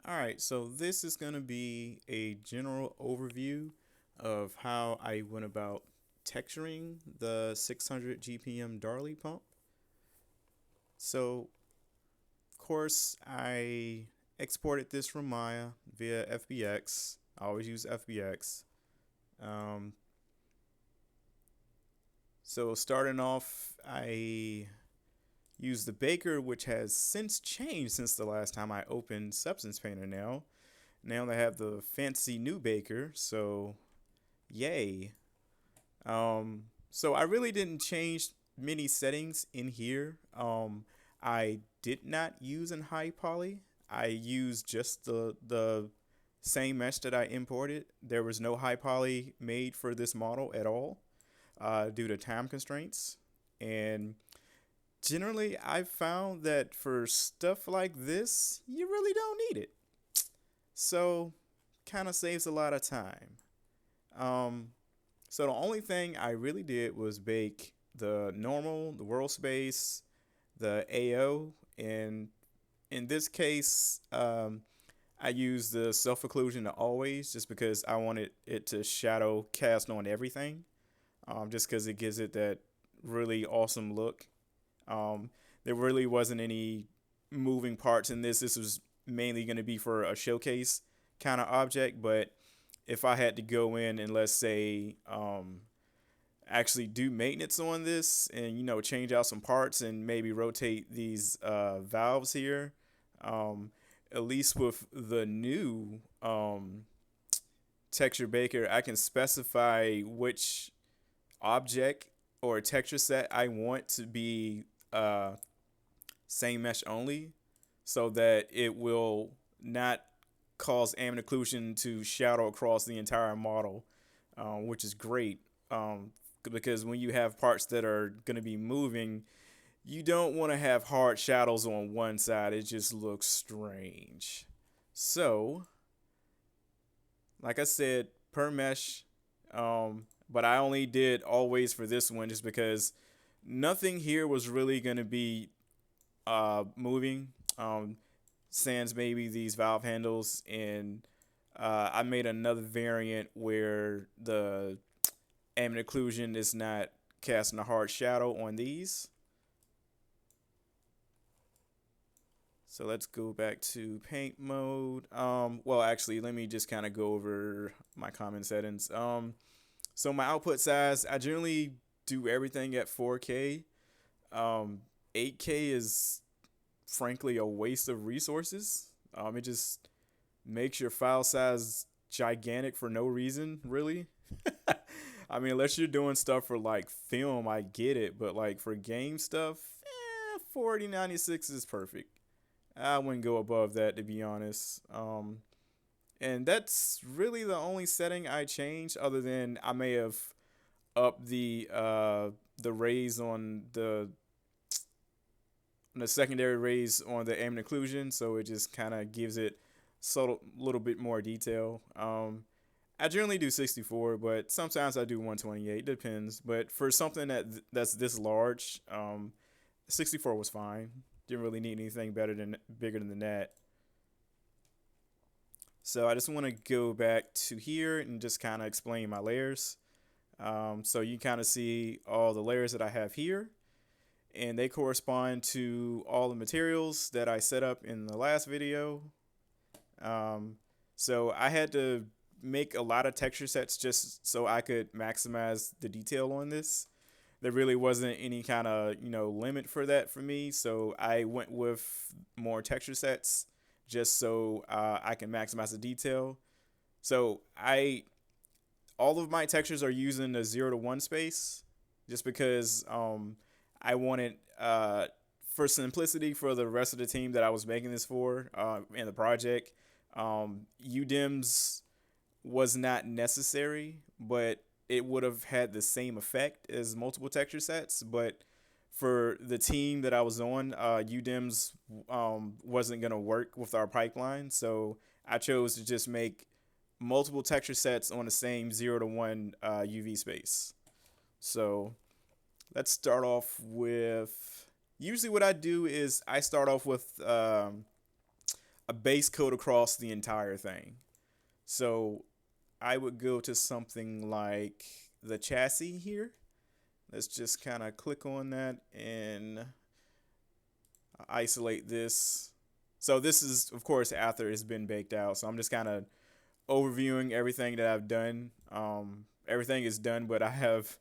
All right, so this is going to be a general overview of how I went about texturing the 600 GPM Darley pump. So, of course, I exported this from Maya via FBX. I always use FBX. Um, so, starting off, I used the Baker, which has since changed since the last time I opened Substance Painter now. Now they have the fancy new Baker, so yay. So I really didn't change many settings in here. I did not use an high poly. I used just the same mesh that I imported. There was no high poly made for this model at all, due to time constraints. And generally, I've found that for stuff like this, you really don't need it. So, kind of saves a lot of time. Um, So the only thing I really did was bake the normal, the world space, the AO, and in this case, I used the self occlusion to always just because I wanted it to shadow cast on everything, just because it gives it that really awesome look. Um, there really wasn't any moving parts in this. This was mainly going to be for a showcase kind of object, but if I had to go in and let's say actually do maintenance on this and change out some parts and maybe rotate these valves here, um, at least with the new texture baker, I can specify which object or texture set I want to be same mesh only, so that it will not cause ambient occlusion to shadow across the entire model, which is great. Because when you have parts that are going to be moving, you don't want to have hard shadows on one side. It just looks strange. So, like I said, per mesh, but I only did always for this one just because nothing here was really going to be moving. Sans maybe these valve handles, and I made another variant where the ambient occlusion is not casting a hard shadow on these. So let's go back to paint mode. Well, actually, let me just kind of go over my common settings. So my output size, I generally do everything at 4K. 8K is frankly a waste of resources. It just makes your file size gigantic for no reason, really. I mean, unless you're doing stuff for like film, I get it, but like for game stuff, 4096 is perfect. I wouldn't go above that, to be honest. And that's really the only setting I changed, other than I may have upped the raise on the secondary raise on the ambient occlusion, so it just kind of gives it subtle little bit more detail. I generally do 64, but sometimes I do 128. Depends. But for something that's this large, 64 was fine. Didn't really need anything bigger than that. So I just want to go back to here and just kind of explain my layers. So you kind of see all the layers that I have here, and they correspond to all the materials that I set up in the last video. So I had to make a lot of texture sets just so I could maximize the detail on this. There really wasn't any kind of limit for that for me, so I went with more texture sets just so I can maximize the detail. So all of my textures are using the 0 to 1 space, just because I wanted, for simplicity for the rest of the team that I was making this for in the project. UDIMS was not necessary, but it would have had the same effect as multiple texture sets. But for the team that I was on, UDIMS wasn't going to work with our pipeline. So I chose to just make multiple texture sets on the same 0 to 1 UV space. So let's start off with, usually what I do is I start off with a base coat across the entire thing. So I would go to something like the chassis here. Let's just kind of click on that and isolate this. So this is, of course, after it's been baked out. So I'm just kind of overviewing everything that I've done. Everything is done, but I have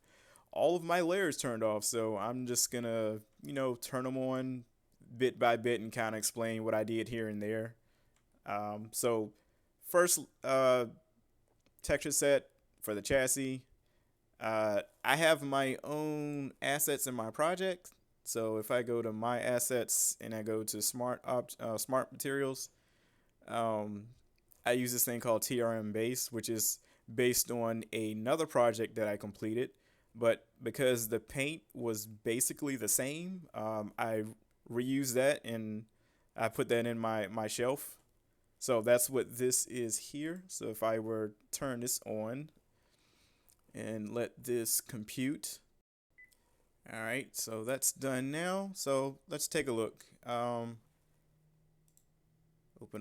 all of my layers turned off. So I'm just going to, turn them on bit by bit and kind of explain what I did here and there. So first texture set for the chassis. I have my own assets in my project. So if I go to my assets and I go to smart materials, I use this thing called TRM base, which is based on another project that I completed. But because the paint was basically the same, I reused that and I put that in my shelf. So that's what this is here. So if I were to turn this on and let this compute. All right, so that's done now. So let's take a look. Open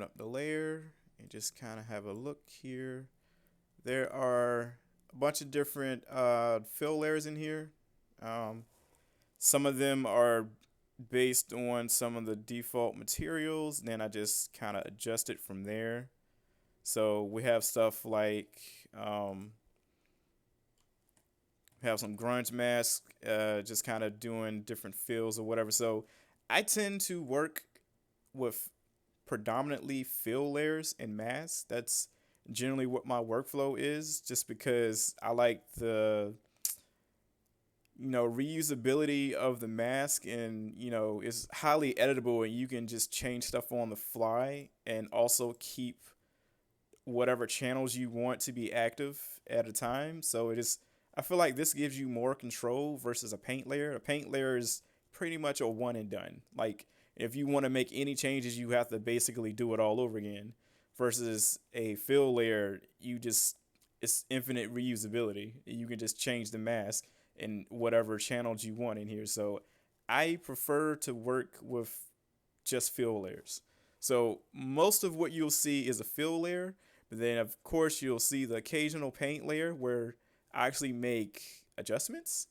up the layer and just kind of have a look here. There are a bunch of different fill layers in here. Some of them are based on some of the default materials. Then I just kind of adjust it from there. So we have stuff like have some grunge mask, just kind of doing different fills or whatever. So I tend to work with predominantly fill layers and masks. That's generally what my workflow is, just because I like the reusability of the mask, and it's highly editable and you can just change stuff on the fly and also keep whatever channels you want to be active at a time. So I feel like this gives you more control versus a paint layer. A paint layer is pretty much a one and done. Like if you want to make any changes, you have to basically do it all over again. Versus a fill layer, it's infinite reusability. You can just change the mask in whatever channels you want in here. So I prefer to work with just fill layers. So most of what you'll see is a fill layer, but then of course you'll see the occasional paint layer where I actually make adjustments.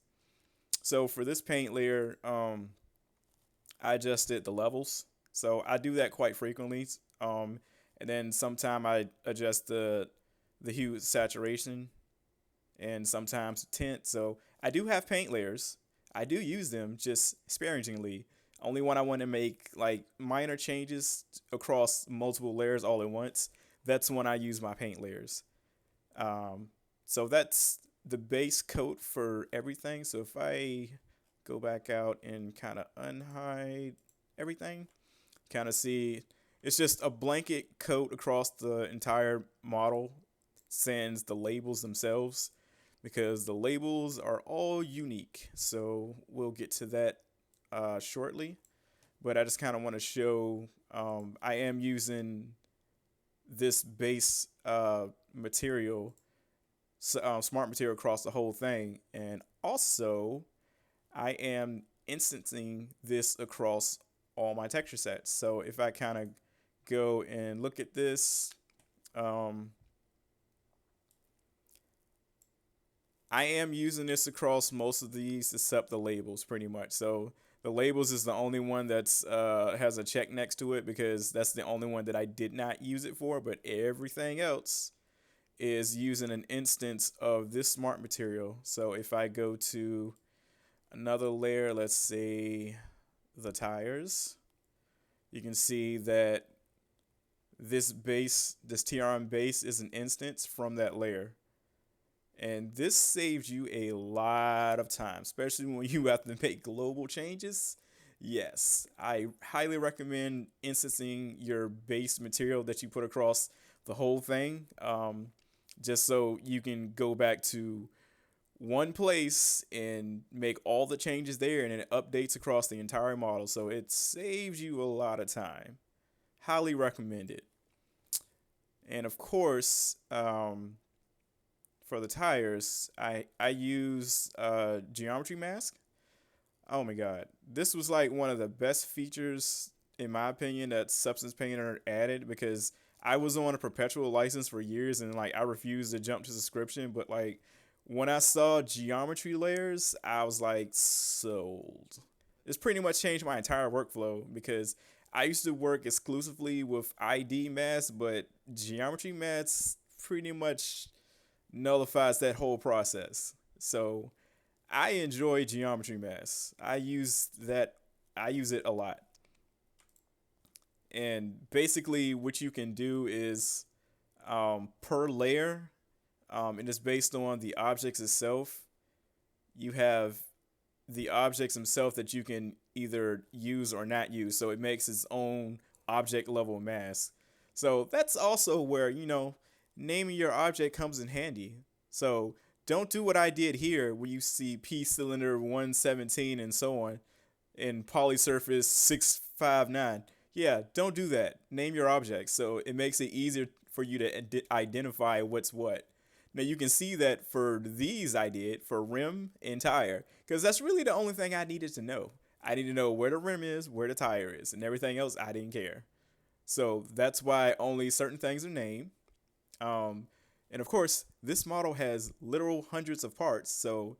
So for this paint layer, I adjusted the levels. So I do that quite frequently. And then sometime I adjust the hue saturation and sometimes the tint. So I do have paint layers. I do use them just sparingly. Only when I want to make like minor changes across multiple layers all at once, that's when I use my paint layers. So that's the base coat for everything. So if I go back out and kind of unhide everything, kind of see it's just a blanket coat across the entire model, sans the labels themselves, because the labels are all unique. So we'll get to that shortly. But I just kind of want to show I am using this base material, smart material across the whole thing. And also, I am instancing this across all my texture sets. So if I kind of go and look at this, I am using this across most of these except the labels pretty much. So the labels is the only one that's has a check next to it because that's the only one that I did not use it for, but everything else is using an instance of this smart material. So if I go to another layer, let's say the tires, you can see that this TRM base is an instance from that layer. And this saves you a lot of time, especially when you have to make global changes. Yes, I highly recommend instancing your base material that you put across the whole thing, just so you can go back to one place and make all the changes there, and it updates across the entire model. So it saves you a lot of time. Highly recommend it. And of course, for the tires, I use geometry mask. Oh my god, this was like one of the best features in my opinion, that Substance Painter added, because I was on a perpetual license for years and like I refused to jump to subscription. But like when I saw geometry layers, I was like sold. It's pretty much changed my entire workflow because I used to work exclusively with ID masks, but geometry masks pretty much nullifies that whole process. So I enjoy geometry masks. I use it a lot. And basically, what you can do is per layer, and it's based on the objects itself. You have the objects themselves that you can either use or not use. So it makes its own object level mask. So that's also where, naming your object comes in handy. So don't do what I did here where you see P cylinder 117 and so on in polysurface 659. Yeah, don't do that. Name your objects so it makes it easier for you to identify what's what. Now you can see that for these I did for rim and tire because that's really the only thing I needed to know. I need to know where the rim is, where the tire is, and everything else I didn't care. So that's why only certain things are named. Um, and of course, this model has literal hundreds of parts. So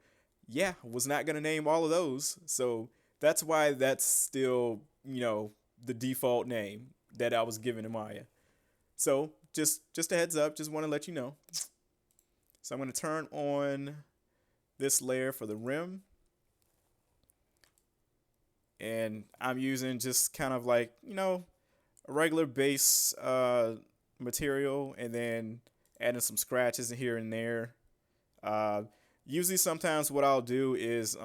yeah, was not gonna name all of those. So that's why that's still, the default name that I was given in Maya. So just a heads up, just want to let you know. So I'm going to turn on this layer for the rim. And I'm using just kind of like, a regular base material and then adding some scratches here and there. Usually sometimes what I'll do is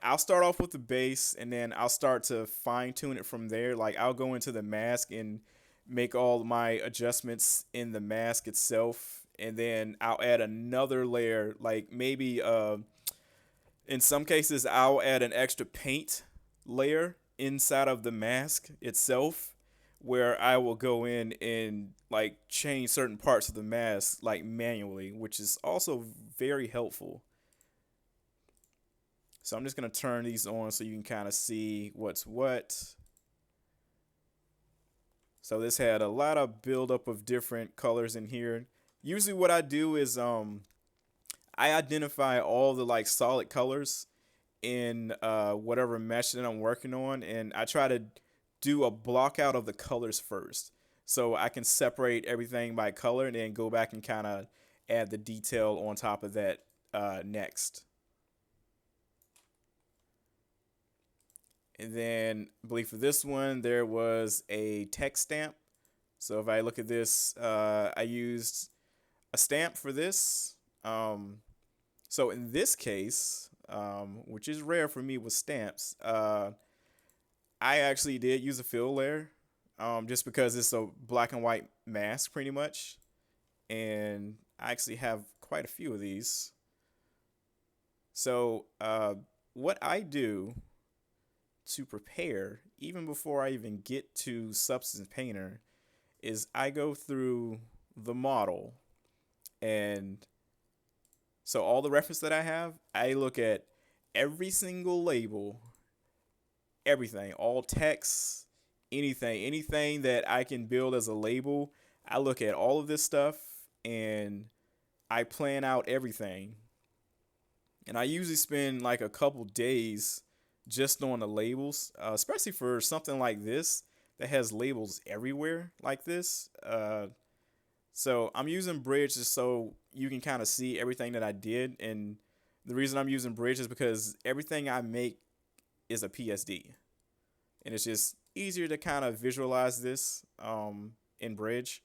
I'll start off with the base and then I'll start to fine tune it from there. Like I'll go into the mask and make all my adjustments in the mask itself. And then I'll add another layer, like maybe in some cases I'll add an extra paint layer inside of the mask itself where I will go in and like change certain parts of the mask like manually, which is also very helpful. So I'm just going to turn these on so you can kind of see what's what. So this had a lot of buildup of different colors in here. Usually what I do is I identify all the like solid colors in whatever mesh that I'm working on, and I try to do a block out of the colors first. So I can separate everything by color and then go back and kind of add the detail on top of that next. And then I believe for this one, there was a text stamp. So if I look at this, I used a stamp for this. So in this case, which is rare for me with stamps, I actually did use a fill layer just because it's a black and white mask pretty much. And I actually have quite a few of these. So what I do to prepare, even before I even get to Substance Painter, is I go through the model. And so all the reference that I have, I look at every single label, everything, all text, anything that I can build as a label. I look at all of this stuff and I plan out everything. And I usually spend like a couple days just on the labels, especially for something like this that has labels everywhere like this. So I'm using Bridge just so you can kind of see everything that I did. And the reason I'm using Bridge is because everything I make is a PSD. And it's just easier to kind of visualize this in Bridge.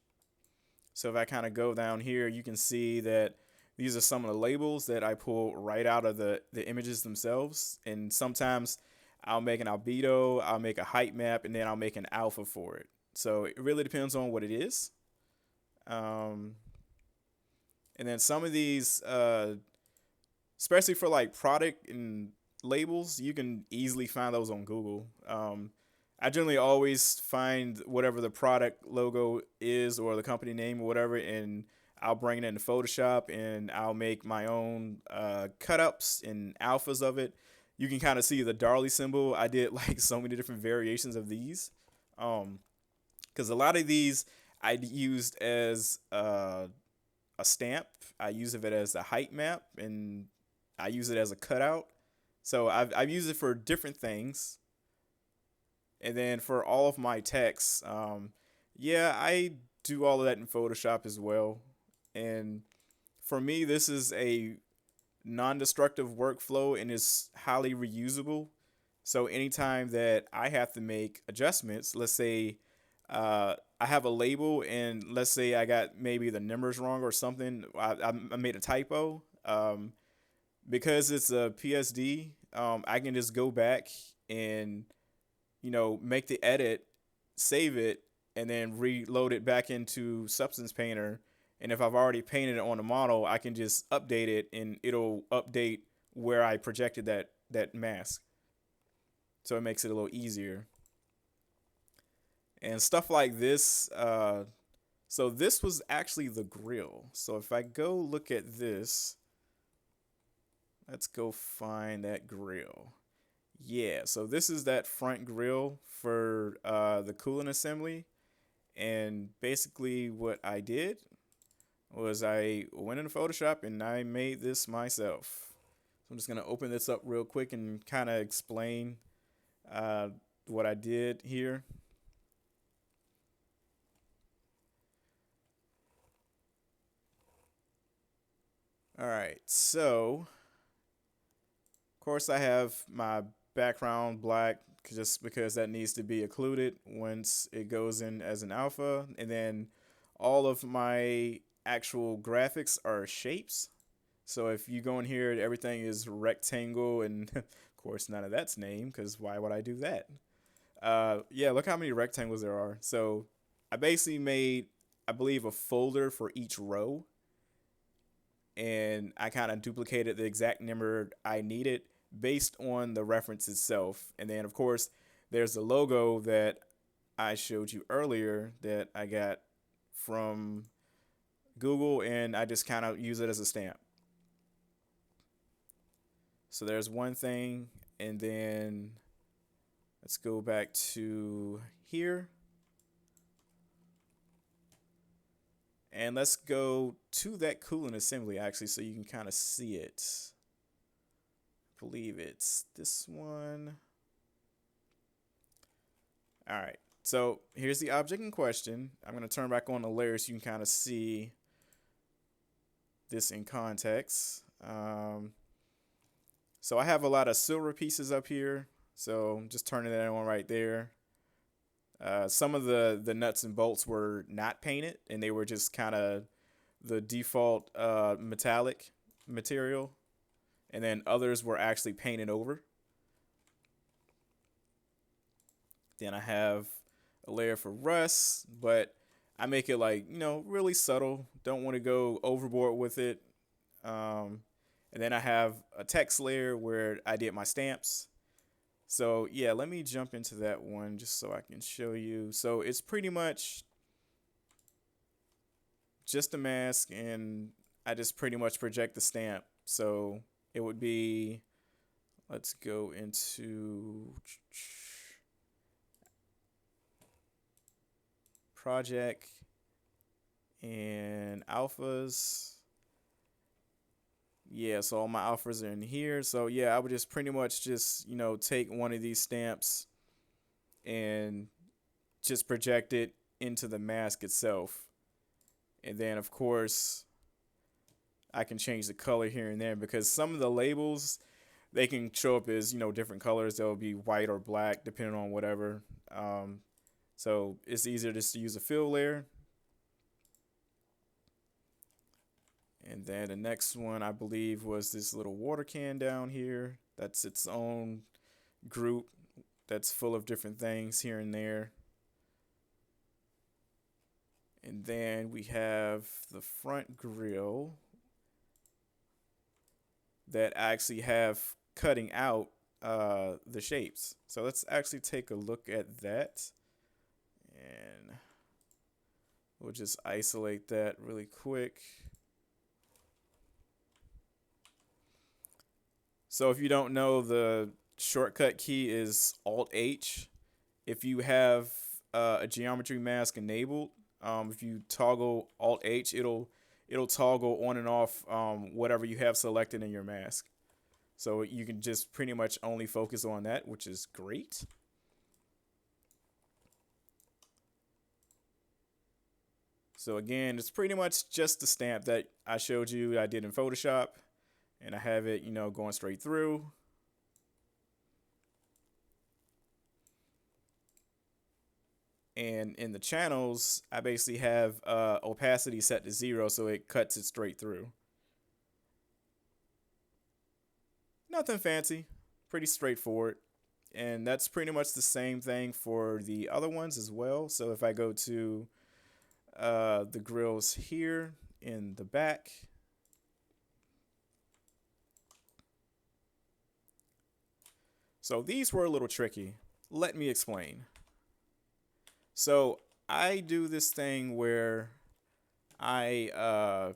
So if I kind of go down here, you can see that these are some of the labels that I pull right out of the images themselves. And sometimes I'll make an albedo, I'll make a height map, and then I'll make an alpha for it. So it really depends on what it is. And then some of these, especially for like product and labels, you can easily find those on Google. I generally always find whatever the product logo is or the company name or whatever, and I'll bring it into Photoshop and I'll make my own cut-ups and alphas of it. you can kind of see the Darley symbol. I did like so many different variations of these. Because a lot of these I used as a stamp. I use it as a height map, and I use it as a cutout. So I've used it for different things. And then for all of my text, yeah, I do all of that in Photoshop as well. And for me, this is a non-destructive workflow and is highly reusable. So anytime that I have to make adjustments, let's say I have a label and let's say I got maybe the numbers wrong or something, I made a typo. Because it's a PSD, I can just go back and make the edit, save it, and then reload it back into Substance Painter. And if I've already painted it on the model, I can just update it and it'll update where I projected that mask. So it makes it a little easier. And stuff like this. So this was actually the grill. So if I go look at this, let's go find that grill. Yeah, so this is that front grill for the cooling assembly. And basically what I did was I went into Photoshop and I made this myself. So I'm just going to open this up real quick and kind of explain what I did here. All right, so of course I have my background black just because that needs to be occluded once it goes in as an alpha. And then all of my actual graphics are shapes. So if you go in here, everything is rectangle, and of course none of that's named because why would I do that? Yeah, look how many rectangles there are. So I basically made, I believe, a folder for each row, and I kind of duplicated the exact number I needed based on the reference itself. And then of course there's the logo that I showed you earlier that I got from Google, and I just kind of use it as a stamp. So there's one thing, and then let's go back to here. And let's go to that cooling assembly actually so you can kind of see it. I believe it's this one. All right. So here's the object in question. I'm going to turn back on the layer so you can kind of see this in context. So I have a lot of silver pieces up here. So I'm just turning that on right there. Some of the nuts and bolts were not painted, and they were just kind of the default metallic material. And then others were actually painted over. Then I have a layer for rust, but I make it like, really subtle. Don't want to go overboard with it. And then I have a text layer where I did my stamps. So yeah, let me jump into that one just so I can show you. So it's pretty much just a mask, and I just pretty much project the stamp. So it would be, let's go into project and alphas. Yeah, so all my alphas are in here. So yeah, I would just pretty much just, take one of these stamps and just project it into the mask itself. And then of course I can change the color here and there because some of the labels, they can show up as, different colors. They'll be white or black depending on whatever. So it's easier just to use a fill layer. And then the next one, I believe, was this little water can down here. That's its own group that's full of different things here and there. And then we have the front grill that I actually have cutting out the shapes. So let's actually take a look at that. And we'll just isolate that really quick. So if you don't know, the shortcut key is Alt H. If you have a geometry mask enabled, if you toggle Alt H, it'll toggle on and off whatever you have selected in your mask. So you can just pretty much only focus on that, which is great. So again, it's pretty much just the stamp that I showed you I did in Photoshop, and I have it, going straight through. And in the channels, I basically have opacity set to 0, so it cuts it straight through. Nothing fancy, pretty straightforward. And that's pretty much the same thing for the other ones as well. So if I go to the grills here in the back, so these were a little tricky. Let me explain. So I do this thing where I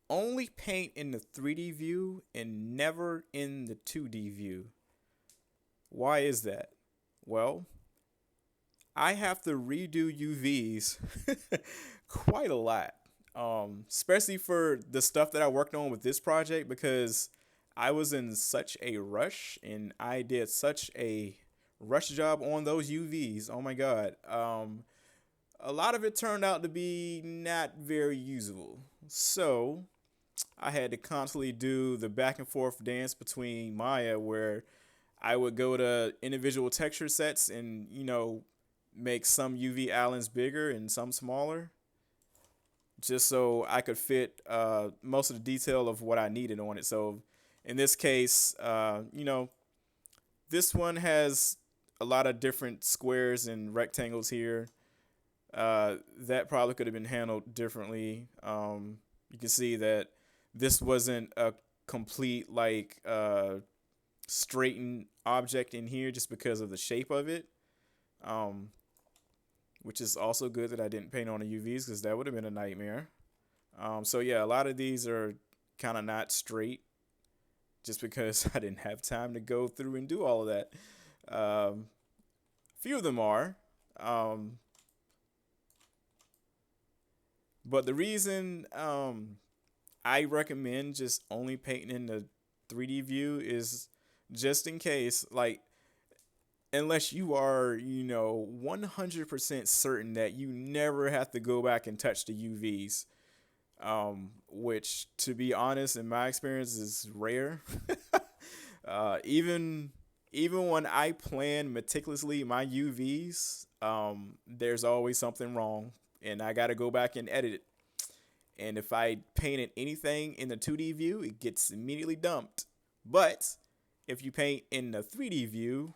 only paint in the 3D view and never in the 2D view. Why is that? Well, I have to redo UVs quite a lot, especially for the stuff that I worked on with this project, because I was in such a rush and I did such a rush job on those UVs. Oh my God. A lot of it turned out to be not very usable. So I had to constantly do the back and forth dance between Maya, where I would go to individual texture sets and, make some UV islands bigger and some smaller, just so I could fit most of the detail of what I needed on it. So in this case, this one has a lot of different squares and rectangles here. That probably could have been handled differently. You can see that this wasn't a complete straightened object in here just because of the shape of it. Which is also good that I didn't paint on the UVs, because that would have been a nightmare. So yeah, a lot of these are kind of not straight just because I didn't have time to go through and do all of that. Few of them are. But the reason I recommend just only painting in the 3D view is just in case, unless you are, 100% certain that you never have to go back and touch the UVs, which, to be honest, in my experience, is rare. Even when I plan meticulously my UVs, there's always something wrong, and I got to go back and edit it. And if I painted anything in the 2D view, it gets immediately dumped. But if you paint in the 3D view,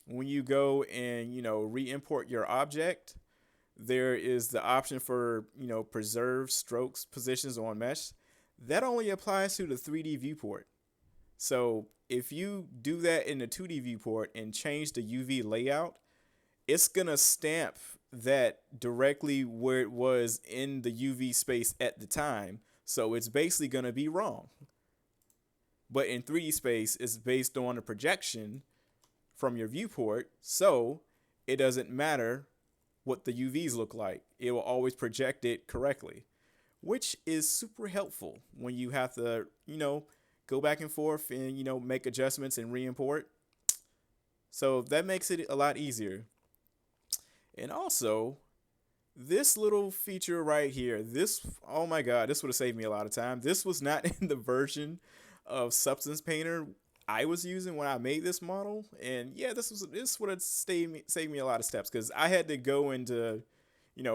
when you go and, re-import your object, there is the option for, preserve strokes positions on mesh. That only applies to the 3D viewport. So if you do that in the 2D viewport and change the UV layout, it's going to stamp that directly where it was in the UV space at the time. So it's basically going to be wrong. But in 3D space, it's based on a projection from your viewport, so it doesn't matter what the UVs look like. It will always project it correctly, which is super helpful when you have to, go back and forth and, make adjustments and re-import. So that makes it a lot easier. And also, this little feature right here, oh my God, this would have saved me a lot of time. This was not in the version of Substance Painter I was using when I made this model, and yeah, this would have saved me a lot of steps, because I had to go into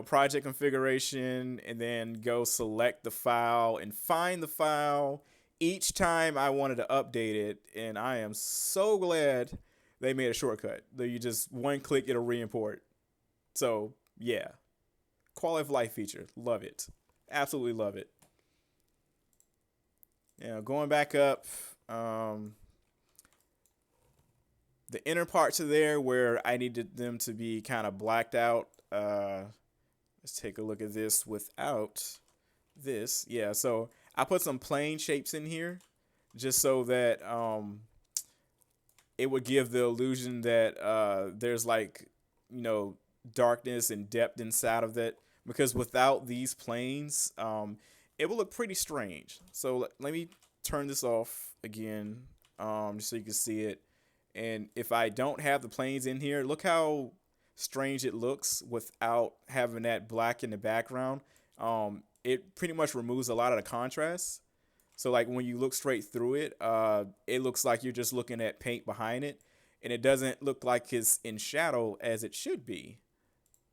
project configuration and then go select the file and find the file each time I wanted to update it. And I am so glad they made a shortcut that you just one click, it'll re-import. So yeah, quality of life feature, love it, absolutely love it. Going back up, the inner parts are there where I needed them to be kind of blacked out. Let's take a look at this without this. Yeah, so I put some plain shapes in here just so that it would give the illusion that there's like, you know, darkness and depth inside of that. Because without these planes, it will look pretty strange. So let me turn this off again, just so you can see it. And if I don't have the planes in here, look how strange it looks without having that black in the background. It pretty much removes a lot of the contrast. So like when you look straight through it, it looks like you're just looking at paint behind it, and it doesn't look like it's in shadow as it should be.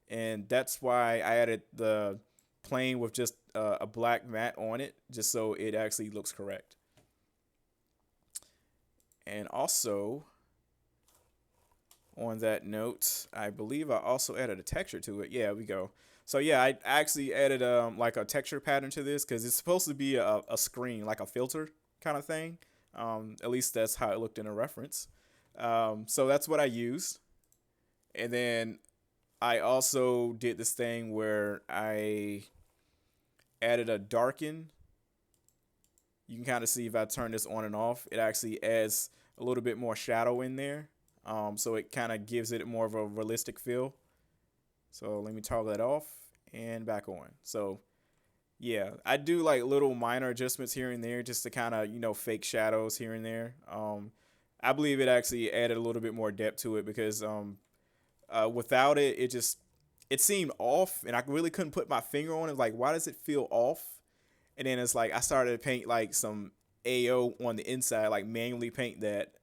And that's why I added the plane with just a black mat on it, just so it actually looks correct. And also, on that note, I believe I also added a texture to it. Yeah, we go. So yeah, I actually added like a texture pattern to this because it's supposed to be a screen, like a filter kind of thing. At least that's how it looked in a reference. So that's what I used. And then I also did this thing where I added a darken. You can kind of see if I turn this on and off, it actually adds a little bit more shadow in there. So it kind of gives it more of a realistic feel. So let me toggle that off and back on. So yeah, I do like little minor adjustments here and there just to kind of, you know, fake shadows here and there. I believe it actually added a little bit more depth to it because without it, it seemed off, and I really couldn't put my finger on it. Like, why does it feel off? And then it's like I started to paint like some AO on the inside, like manually paint that.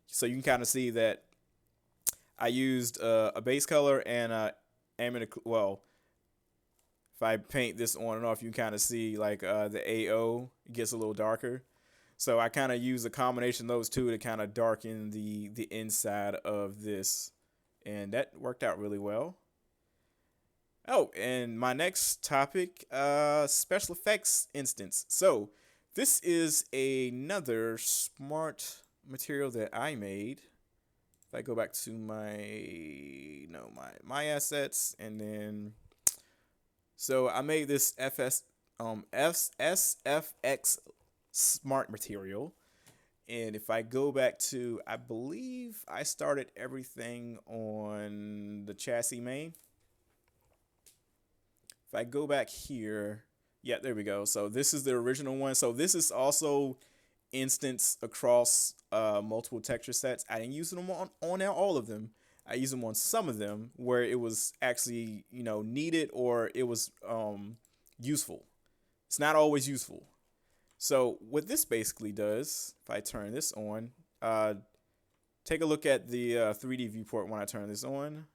So you can kind of see that I used a base color and well, if I paint this on and off, you can kind of see like the AO gets a little darker. So I kind of use a combination of those two to kind of darken the inside of this, and that worked out really well. Oh, and my next topic, special effects instance. So this is another smart material that I made. If I go back to my assets, and then so I made this SFX smart material. And if I go back to, I believe I started everything on the chassis main. If I go back here, yeah, there we go. So this is the original one. So this is also instance across multiple texture sets. I didn't use them on all of them. I used them on some of them where it was actually, you know, needed or it was useful. It's not always useful. So what this basically does, if I turn this on, take a look at the 3D viewport when I turn this on.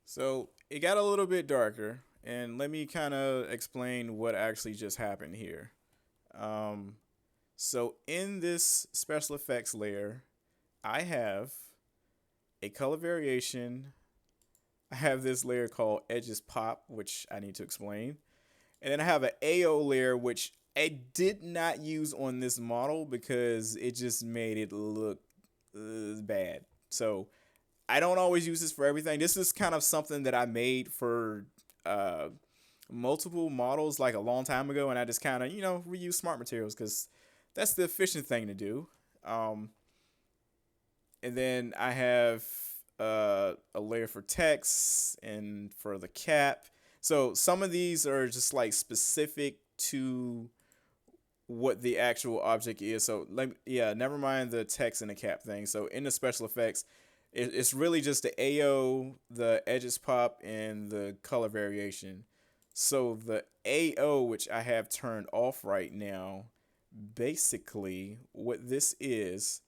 So it got a little bit darker, and let me kind of explain what actually just happened here. So in this special effects layer, I have a color variation. I have this layer called edges pop, which I need to explain. And then I have an AO layer, which I did not use on this model because it just made it look bad. So I don't always use this for everything. This is kind of something that I made for multiple models like a long time ago, and I just kind of, you know, reuse smart materials because that's the efficient thing to do. And then I have a layer for text and for the cap. So some of these are just like specific to what the actual object is. So never mind the text and the cap thing. So in the special effects, it's really just the AO, the edges pop, and the color variation. So the AO, which I have turned off right now, basically what this is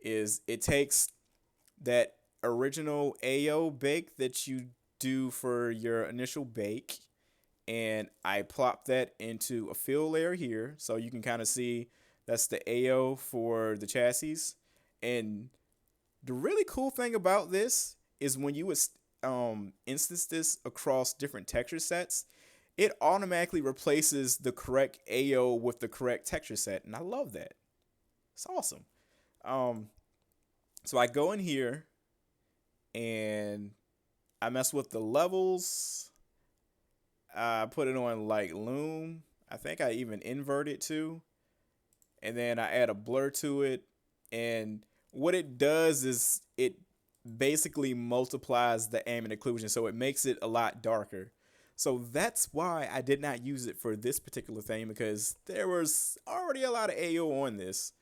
it takes that original AO bake that you do for your initial bake, and I plop that into a fill layer here. So you can kind of see that's the AO for the chassis. And the really cool thing about this is when you would instance this across different texture sets, it automatically replaces the correct AO with the correct texture set, and I love that. It's awesome. So I go in here and I mess with the levels. I put it on like loom. I think I even invert it too, and then I add a blur to it. And what it does is it basically multiplies the ambient occlusion, so it makes it a lot darker. So that's why I did not use it for this particular thing, because there was already a lot of AO on this.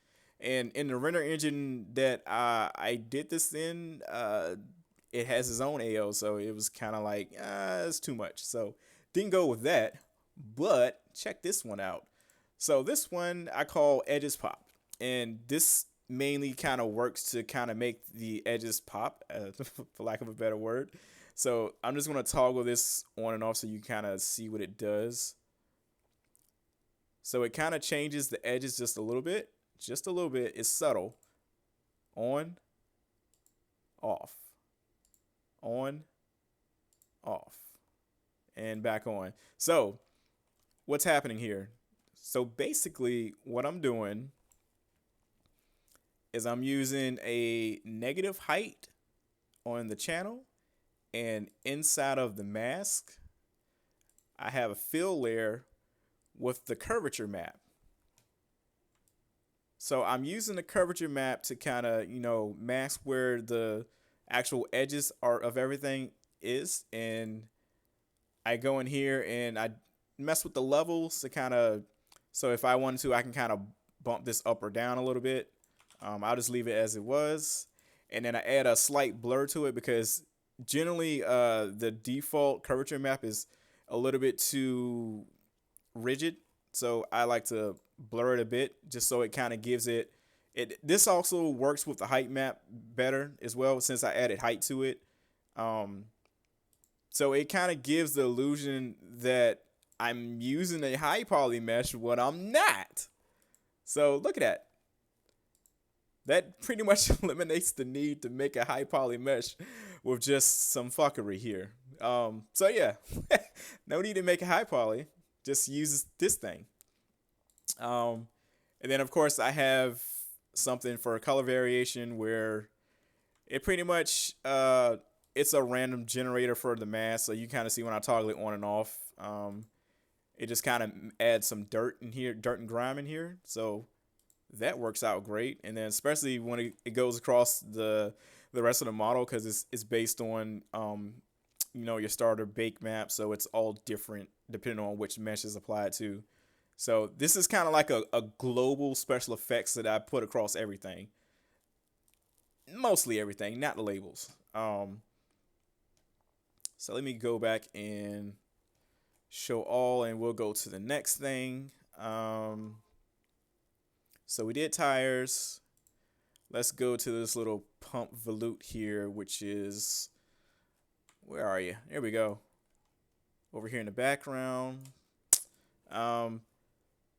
And in the render engine that I did this in, it has its own AO, so it was kind of like, it's too much. So didn't go with that, but check this one out. So this one I call Edges Pop, and this mainly kind of works to kind of make the edges pop, for lack of a better word. So I'm just going to toggle this on and off so you kind of see what it does. So it kind of changes the edges just a little bit. Just a little bit. It's subtle. On, off. On, off. And back on. So what's happening here? So basically what I'm doing is I'm using a negative height on the channel, and inside of the mask I have a fill layer with the curvature map. So I'm using the curvature map to kind of, mask where the actual edges are of everything is, and I go in here and I mess with the levels to kind of, so if I wanted to, I can kind of bump this up or down a little bit. I'll just leave it as it was, and then I add a slight blur to it because generally the default curvature map is a little bit too rigid, so I like to blur it a bit just so it kind of gives it. This also works with the height map better as well, since I added height to it. So it kind of gives the illusion that I'm using a high poly mesh when I'm not. So look at that. That pretty much eliminates the need to make a high poly mesh with just some fuckery here. So yeah, no need to make a high poly. Just use this thing. And then of course I have something for a color variation where it pretty much it's a random generator for the mask. So you kind of see when I toggle it on and off. It just kind of adds some dirt in here, dirt and grime in here. So that works out great. And then especially when it goes across the rest of the model, because it's based on your starter bake map, so it's all different depending on which mesh is applied to. So this is kind of like a global special effects that I put across everything, mostly everything, not the labels. So let me go back and show all, and we'll go to the next thing. So we did tires. Let's go to this little pump volute here, which is, where are you? There we go. Over here in the background.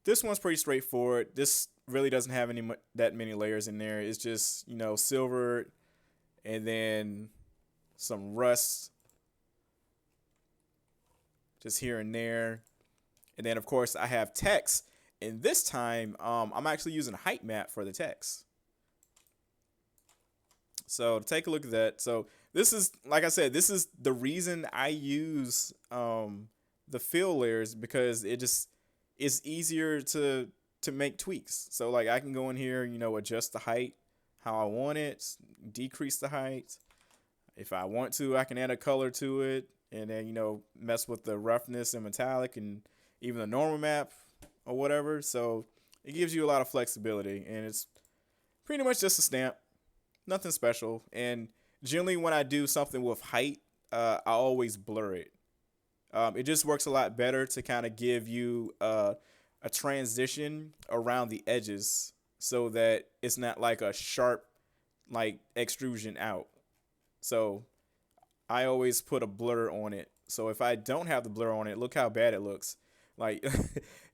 This one's pretty straightforward. This really doesn't have that many layers in there. It's just, silver and then some rust just here and there. And then of course I have text. And this time, I'm actually using a height map for the text. So take a look at that. So this is, like I said, this is the reason I use the fill layers, because it just is easier to make tweaks. So like I can go in here, adjust the height how I want it, decrease the height. If I want to, I can add a color to it, and then mess with the roughness and metallic and even the normal map or whatever. So it gives you a lot of flexibility, and it's pretty much just a stamp, nothing special. And generally when I do something with height, I always blur it. It just works a lot better to kind of give you a transition around the edges, so that it's not like a sharp extrusion out. So I always put a blur on it. So if I don't have the blur on it, look how bad it looks. Like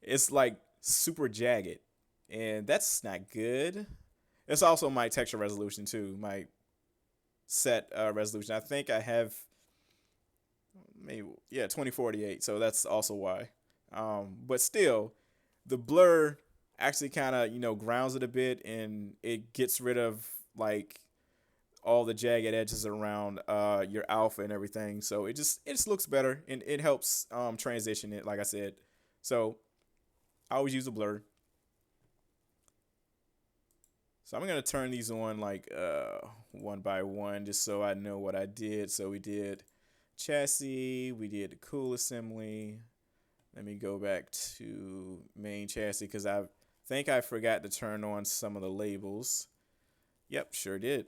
it's like super jagged, and that's not good. It's also my texture resolution too, my set resolution. I think I have maybe 2048, so that's also why. But still, the blur actually kind of grounds it a bit, and it gets rid of all the jagged edges around your alpha and everything. So it just looks better, and it helps transition it, like I said. So I always use a blur. So I'm going to turn these on like one by one just so I know what I did. So we did chassis, we did the cool assembly. Let me go back to main chassis because I think I forgot to turn on some of the labels. Yep, sure did.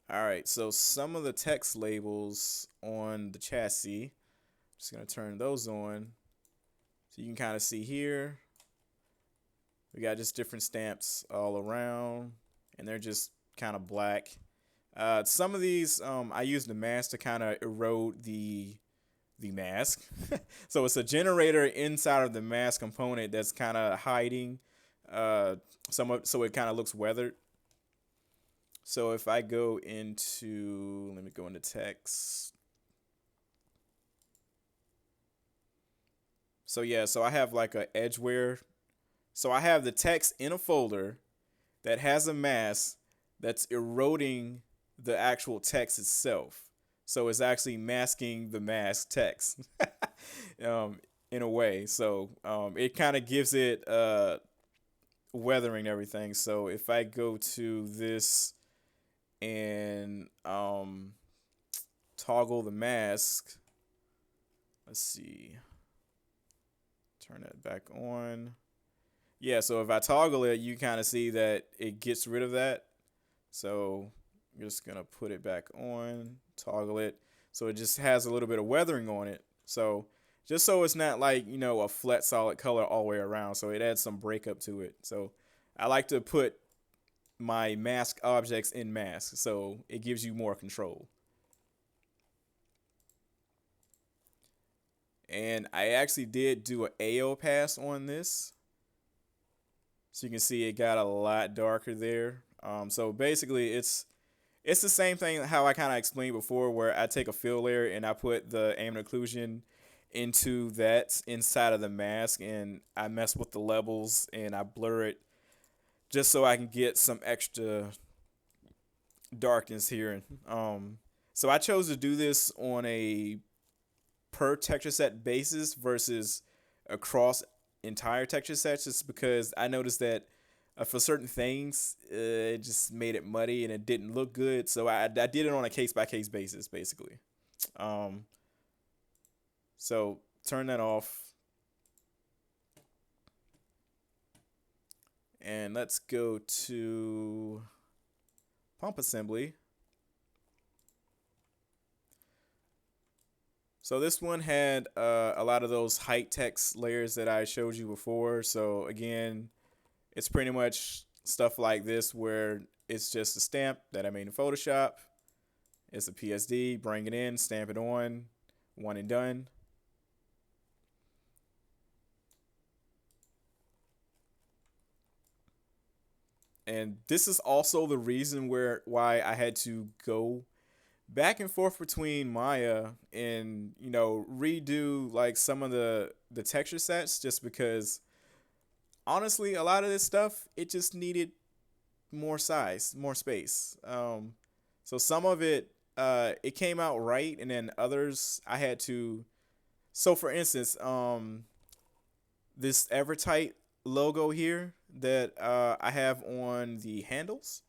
All right, so some of the text labels on the chassis, just going to turn those on. So you can kind of see here, we got just different stamps all around, and they're just kind of black. Some of these, I use the mask to kind of erode the mask. So it's a generator inside of the mask component that's kind of hiding some of, so it kind of looks weathered. So if I go into, let me go into text. So yeah, so I have like a edgeware. So I have the text in a folder that has a mask that's eroding the actual text itself. So it's actually masking the mask text in a way. So it kind of gives it weathering everything. So if I go to this and toggle the mask, let's see, turn that back on. Yeah, so if I toggle it, you kind of see that it gets rid of that. So I'm just going to put it back on, toggle it. So it just has a little bit of weathering on it. So just so it's not like, you know, a flat solid color all the way around. So it adds some breakup to it. So I like to put my mask objects in masks. So it gives you more control. And I actually did do an AO pass on this. So you can see it got a lot darker there. So basically it's the same thing how I kind of explained before, where I take a fill layer and I put the ambient occlusion into that inside of the mask, and I mess with the levels and I blur it just so I can get some extra darkness here. So I chose to do this on a per texture set basis versus across entire texture sets, just because I noticed that for certain things it just made it muddy and it didn't look good. So I did it on a case by case basis basically. So turn that off and let's go to pump assembly. So this one had a lot of those height text layers that I showed you before. So again, it's pretty much stuff like this where it's just a stamp that I made in Photoshop. It's a PSD, bring it in, stamp it on, one and done. And this is also the reason why I had to go back and forth between Maya and, you know, redo like some of the texture sets, just because honestly a lot of this stuff it just needed more size, more space. So some of it it came out right, and then others I had to. So for instance, this Evertight logo here that I have on the handles.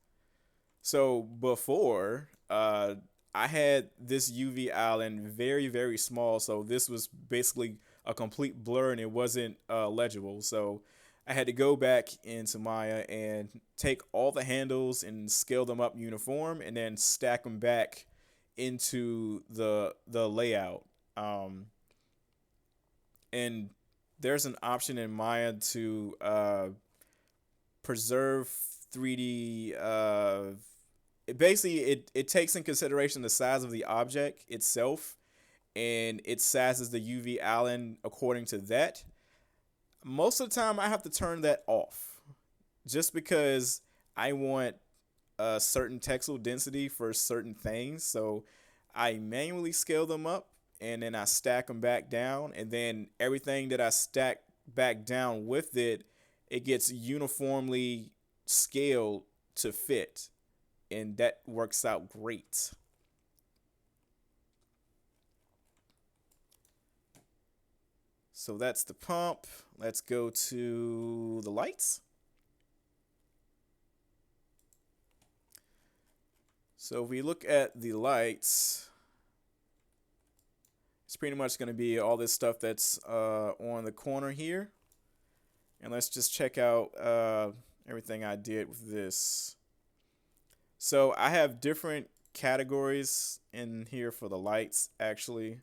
So before, I had this UV island very, very small. So this was basically a complete blur and it wasn't legible. So I had to go back into Maya and take all the handles and scale them up uniform and then stack them back into the layout. And there's an option in Maya to preserve 3D. It takes in consideration the size of the object itself, and it sizes the UV island according to that. Most of the time, I have to turn that off, just because I want a certain texel density for certain things. So I manually scale them up, and then I stack them back down, and then everything that I stack back down with it, it gets uniformly scaled to fit, and that works out great. So that's the pump. Let's go to the lights. So if we look at the lights, it's pretty much going to be all this stuff that's on the corner here. And let's just check out everything I did with this. So I have different categories in here for the lights, actually.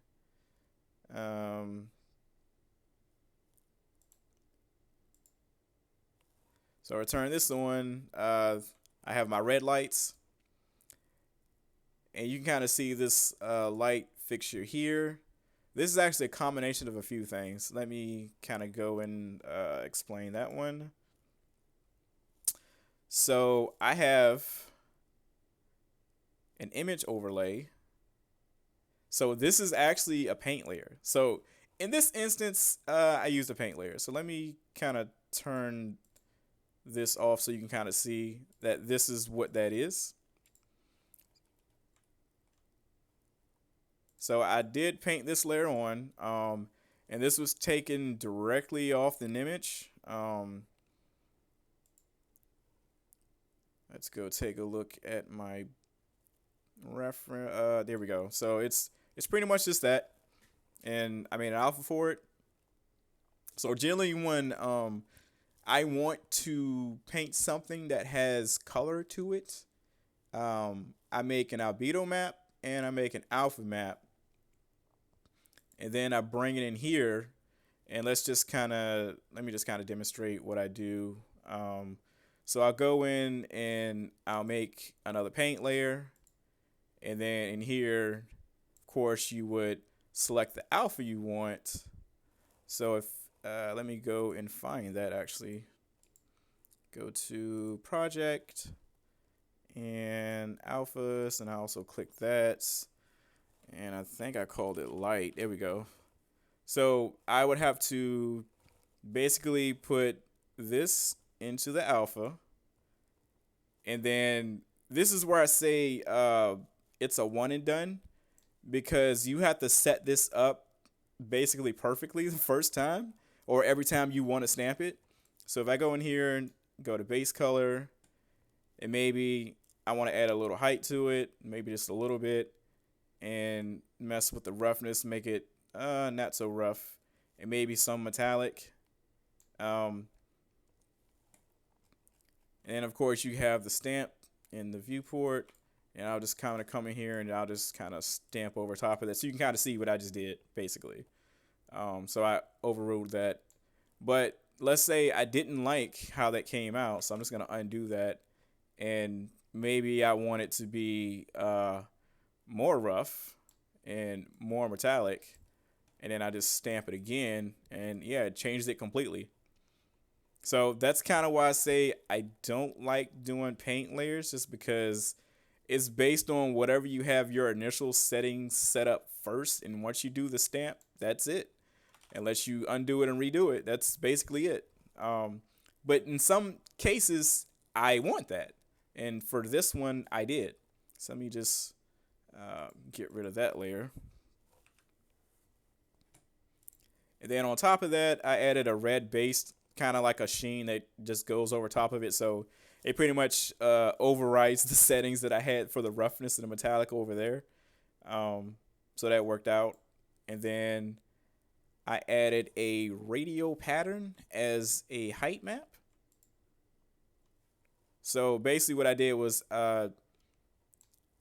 So I turn this on. I have my red lights. And you can kind of see this light fixture here. This is actually a combination of a few things. Let me kind of go and explain that one. So I have an image overlay. So this is actually a paint layer. So in this instance, I used a paint layer. So let me kind of turn this off so you can kind of see that this is what that is. So I did paint this layer on, and this was taken directly off the image. Let's go take a look at my reference. There we go. So it's pretty much just that, and I made an alpha for it. So generally, when I want to paint something that has color to it, I make an albedo map and I make an alpha map. And then I bring it in here, and let me just kind of demonstrate what I do. So I'll go in and I'll make another paint layer, and then in here, of course, you would select the alpha you want. So if let me go and find that actually. Go to project and alphas, and I also click that. And I think I called it light. There we go. So I would have to basically put this into the alpha. And then this is where I say it's a one and done, because you have to set this up basically perfectly the first time or every time you want to stamp it. So if I go in here and go to base color, and maybe I want to add a little height to it, maybe just a little bit, and mess with the roughness, make it not so rough, and maybe some metallic. And of course you have the stamp in the viewport, and I'll just kind of come in here and I'll just kind of stamp over top of that, so you can kind of see what I just did basically. So I overruled that, but let's say I didn't like how that came out, so I'm just gonna undo that, and maybe I want it to be more rough and more metallic, and then I just stamp it again, and yeah, it changed it completely. So that's kind of why I say I don't like doing paint layers, just because it's based on whatever you have your initial settings set up first, and once you do the stamp, that's it. Unless you undo it and redo it, that's basically it. But in some cases, I want that, and for this one, I did. So let me just get rid of that layer. And then on top of that, I added a red base, kind of like a sheen that just goes over top of it. So it pretty much overrides the settings that I had for the roughness and the metallic over there. So that worked out. And then I added a radial pattern as a height map. So basically what I did was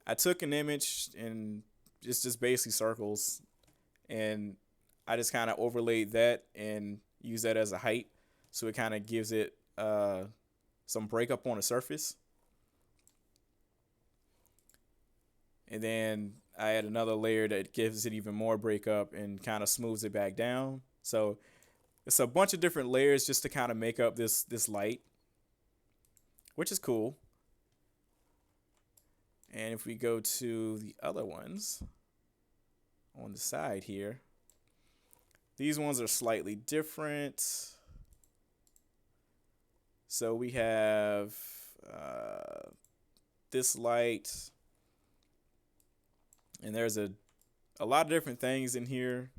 I took an image, and it's just basically circles, and I just kind of overlaid that and use that as a height, so it kind of gives it some breakup on the surface. And then I add another layer that gives it even more breakup and kind of smooths it back down. So it's a bunch of different layers just to kind of make up this light, which is cool. And if we go to the other ones on the side here, these ones are slightly different. So we have this light, and there's a lot of different things in here.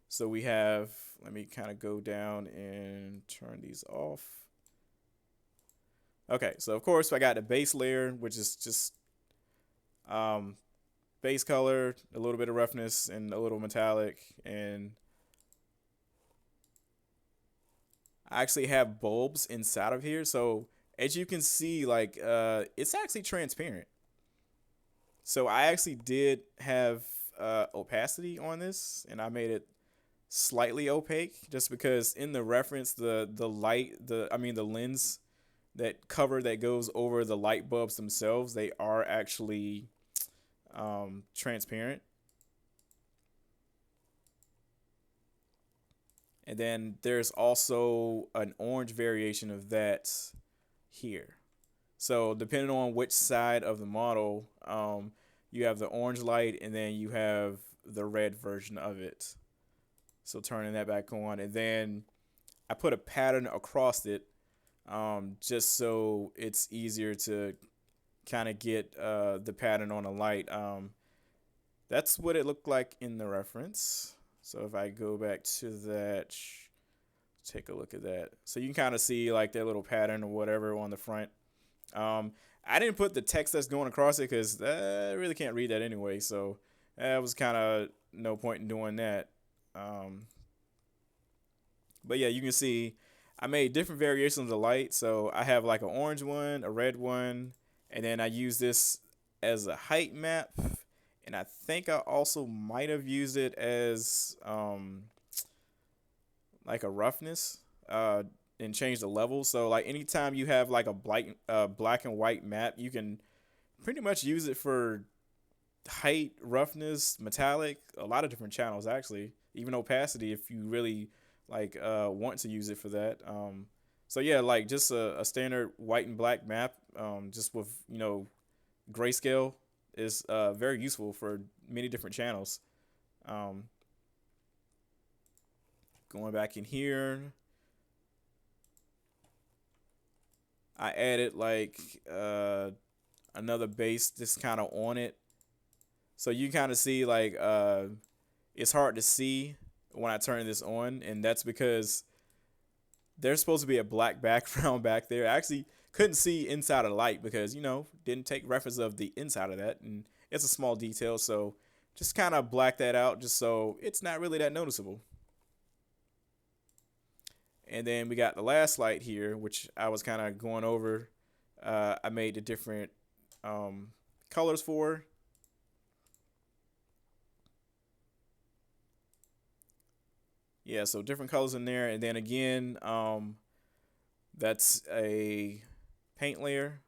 So we have, let me kind of go down and turn these off. Okay, so of course I got the base layer, which is just um, base color, a little bit of roughness, and a little metallic. And I actually have bulbs inside of here. So as you can see, like it's actually transparent. So I actually did have opacity on this, and I made it slightly opaque just because in the reference the light the lens that cover that goes over the light bulbs themselves, they are actually transparent. And then there's also an orange variation of that here. So depending on which side of the model, you have the orange light and then you have the red version of it. So turning that back on, and then I put a pattern across it, just so it's easier to kind of get the pattern on a light. That's what it looked like in the reference. So if I go back to that, take a look at that. So you can kind of see like that little pattern or whatever on the front. I didn't put the text that's going across it because I really can't read that anyway. So that was kind of no point in doing that. But yeah, you can see I made different variations of the light. So I have like an orange one, a red one, and then I use this as a height map. And I think I also might have used it as like a roughness and change the levels. So like anytime you have like a black and white map, you can pretty much use it for height, roughness, metallic, a lot of different channels actually, even opacity if you really like want to use it for that. So yeah, like just a standard white and black map, just with grayscale is very useful for many different channels. Um, Going back in here, I added like another base just kind of on it, so you kind of see like it's hard to see when I turn this on, and that's because there's supposed to be a black background back there. I actually couldn't see inside of the light because didn't take reference of the inside of that, and it's a small detail, so just kind of black that out just so it's not really that noticeable. And then we got the last light here, which I was kind of going over. I made the different colors for. Yeah, so different colors in there. And then again, that's a paint layer.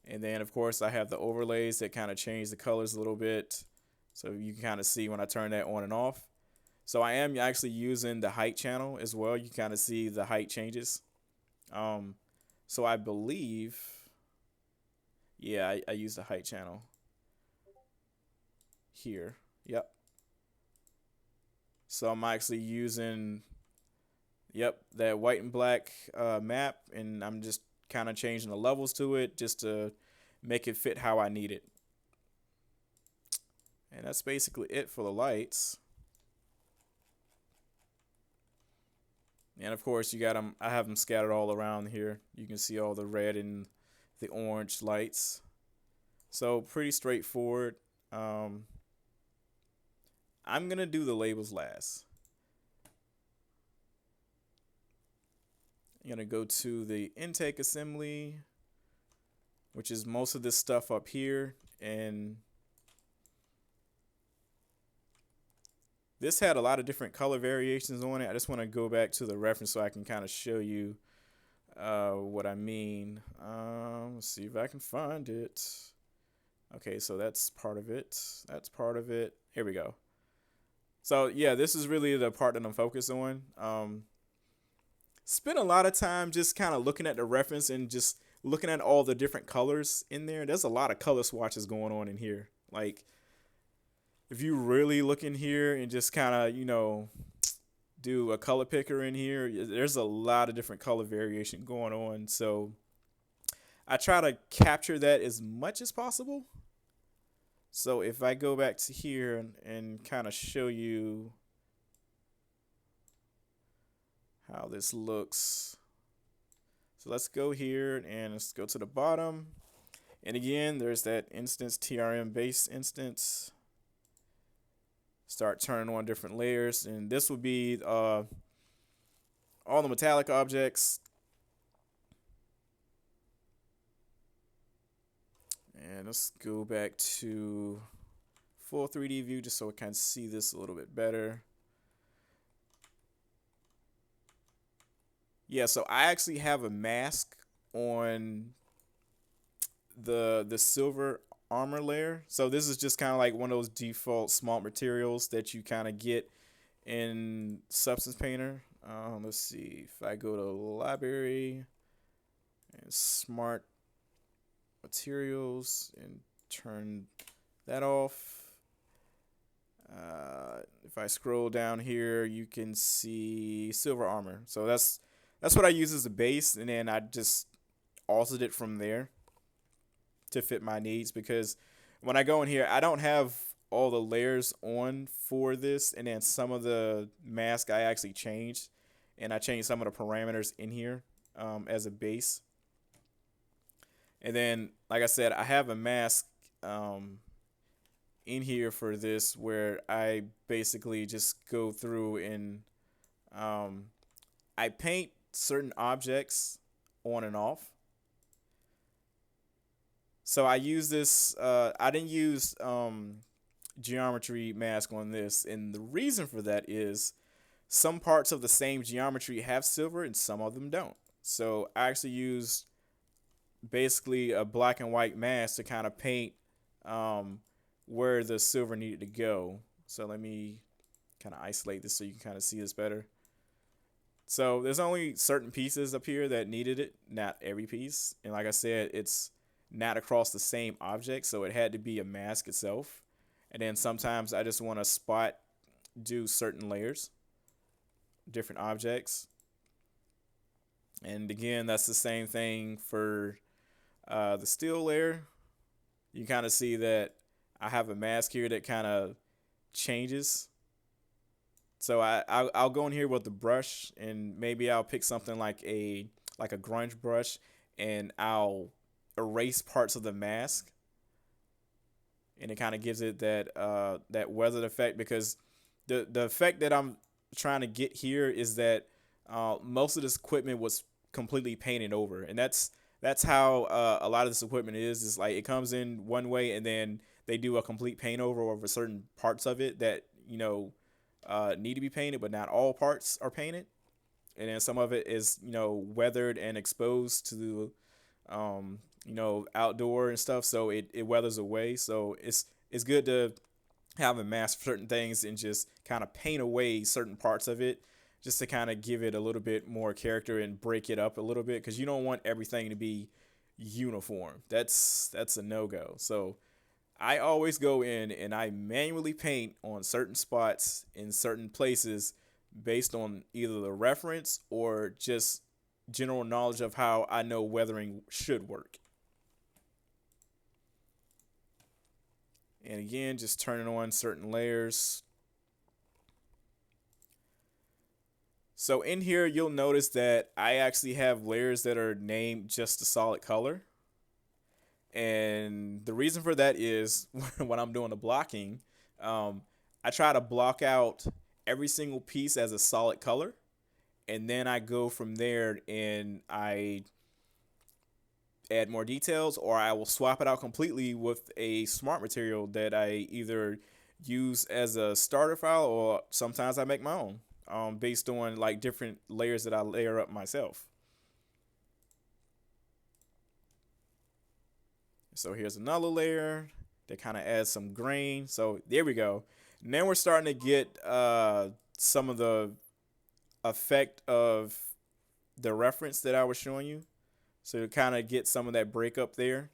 And then, of course, I have the overlays that kind of change the colors a little bit. So you can kind of see when I turn that on and off. So I am actually using the height channel as well. You kind of see the height changes. So I believe, yeah, I use the height channel here. Yep. So I'm actually using, yep, that white and black map, and I'm just kind of changing the levels to it just to make it fit how I need it. And that's basically it for the lights. And of course, you got them. I have them scattered all around here. You can see all the red and the orange lights. So pretty straightforward. I'm gonna do the labels last. I'm gonna go to the intake assembly, which is most of this stuff up here, and this had a lot of different color variations on it. I just want to go back to the reference so I can kind of show you what I mean. Let's see if I can find it. Okay, so that's part of it. That's part of it. Here we go. So yeah, this is really the part that I'm focused on. Spent a lot of time just kind of looking at the reference and just looking at all the different colors in there. There's a lot of color swatches going on in here. Like, if you really look in here and just kind of, do a color picker in here, there's a lot of different color variation going on. So I try to capture that as much as possible. So if I go back to here and kind of show you how this looks. So let's go here and let's go to the bottom. And again, there's that instance, TRM base instance. Start turning on different layers. And this would be all the metallic objects. And let's go back to full 3D view just so we can see this a little bit better. Yeah, so I actually have a mask on the silver armor layer. So this is just kind of like one of those default smart materials that you kind of get in Substance Painter. Let's see if I go to library and smart materials and turn that off. If I scroll down here, you can see silver armor. So that's what I use as a base, and then I just altered it from there to fit my needs, because when I go in here, I don't have all the layers on for this, and then some of the mask I actually changed, and I changed some of the parameters in here as a base. And then, like I said, I have a mask in here for this where I basically just go through and I paint certain objects on and off. So I use this, I didn't use geometry mask on this, and the reason for that is some parts of the same geometry have silver and some of them don't. So I actually used basically a black and white mask to kind of paint where the silver needed to go. So let me kind of isolate this so you can kind of see this better. So there's only certain pieces up here that needed it, not every piece. And like I said, it's not across the same object, so it had to be a mask itself. And then sometimes I just want to do certain layers, different objects. And again, that's the same thing for the steel layer. You kind of see that I have a mask here that kind of changes. So I'll go in here with the brush, and maybe I'll pick something like a grunge brush, and I'll erase parts of the mask, and it kind of gives it that weathered effect, because the effect that I'm trying to get here is that most of this equipment was completely painted over, and that's how a lot of this equipment is like it comes in one way, and then they do a complete paint over certain parts of it that need to be painted, but not all parts are painted. And then some of it is weathered and exposed to outdoor and stuff, so it weathers away. So it's good to have a mask for certain things and just kind of paint away certain parts of it, just to kind of give it a little bit more character and break it up a little bit, because you don't want everything to be uniform. That's a no-go. So I always go in and I manually paint on certain spots in certain places based on either the reference or just general knowledge of how I know weathering should work. And again, just turning on certain layers. So in here, you'll notice that I actually have layers that are named just a solid color. And the reason for that is when I'm doing the blocking, I try to block out every single piece as a solid color. And then I go from there and I add more details, or I will swap it out completely with a smart material that I either use as a starter file, or sometimes I make my own based on like different layers that I layer up myself. So here's another layer that kind of adds some grain. So there we go. And then we're starting to get some of the effect of the reference that I was showing you. So to kind of get some of that breakup there.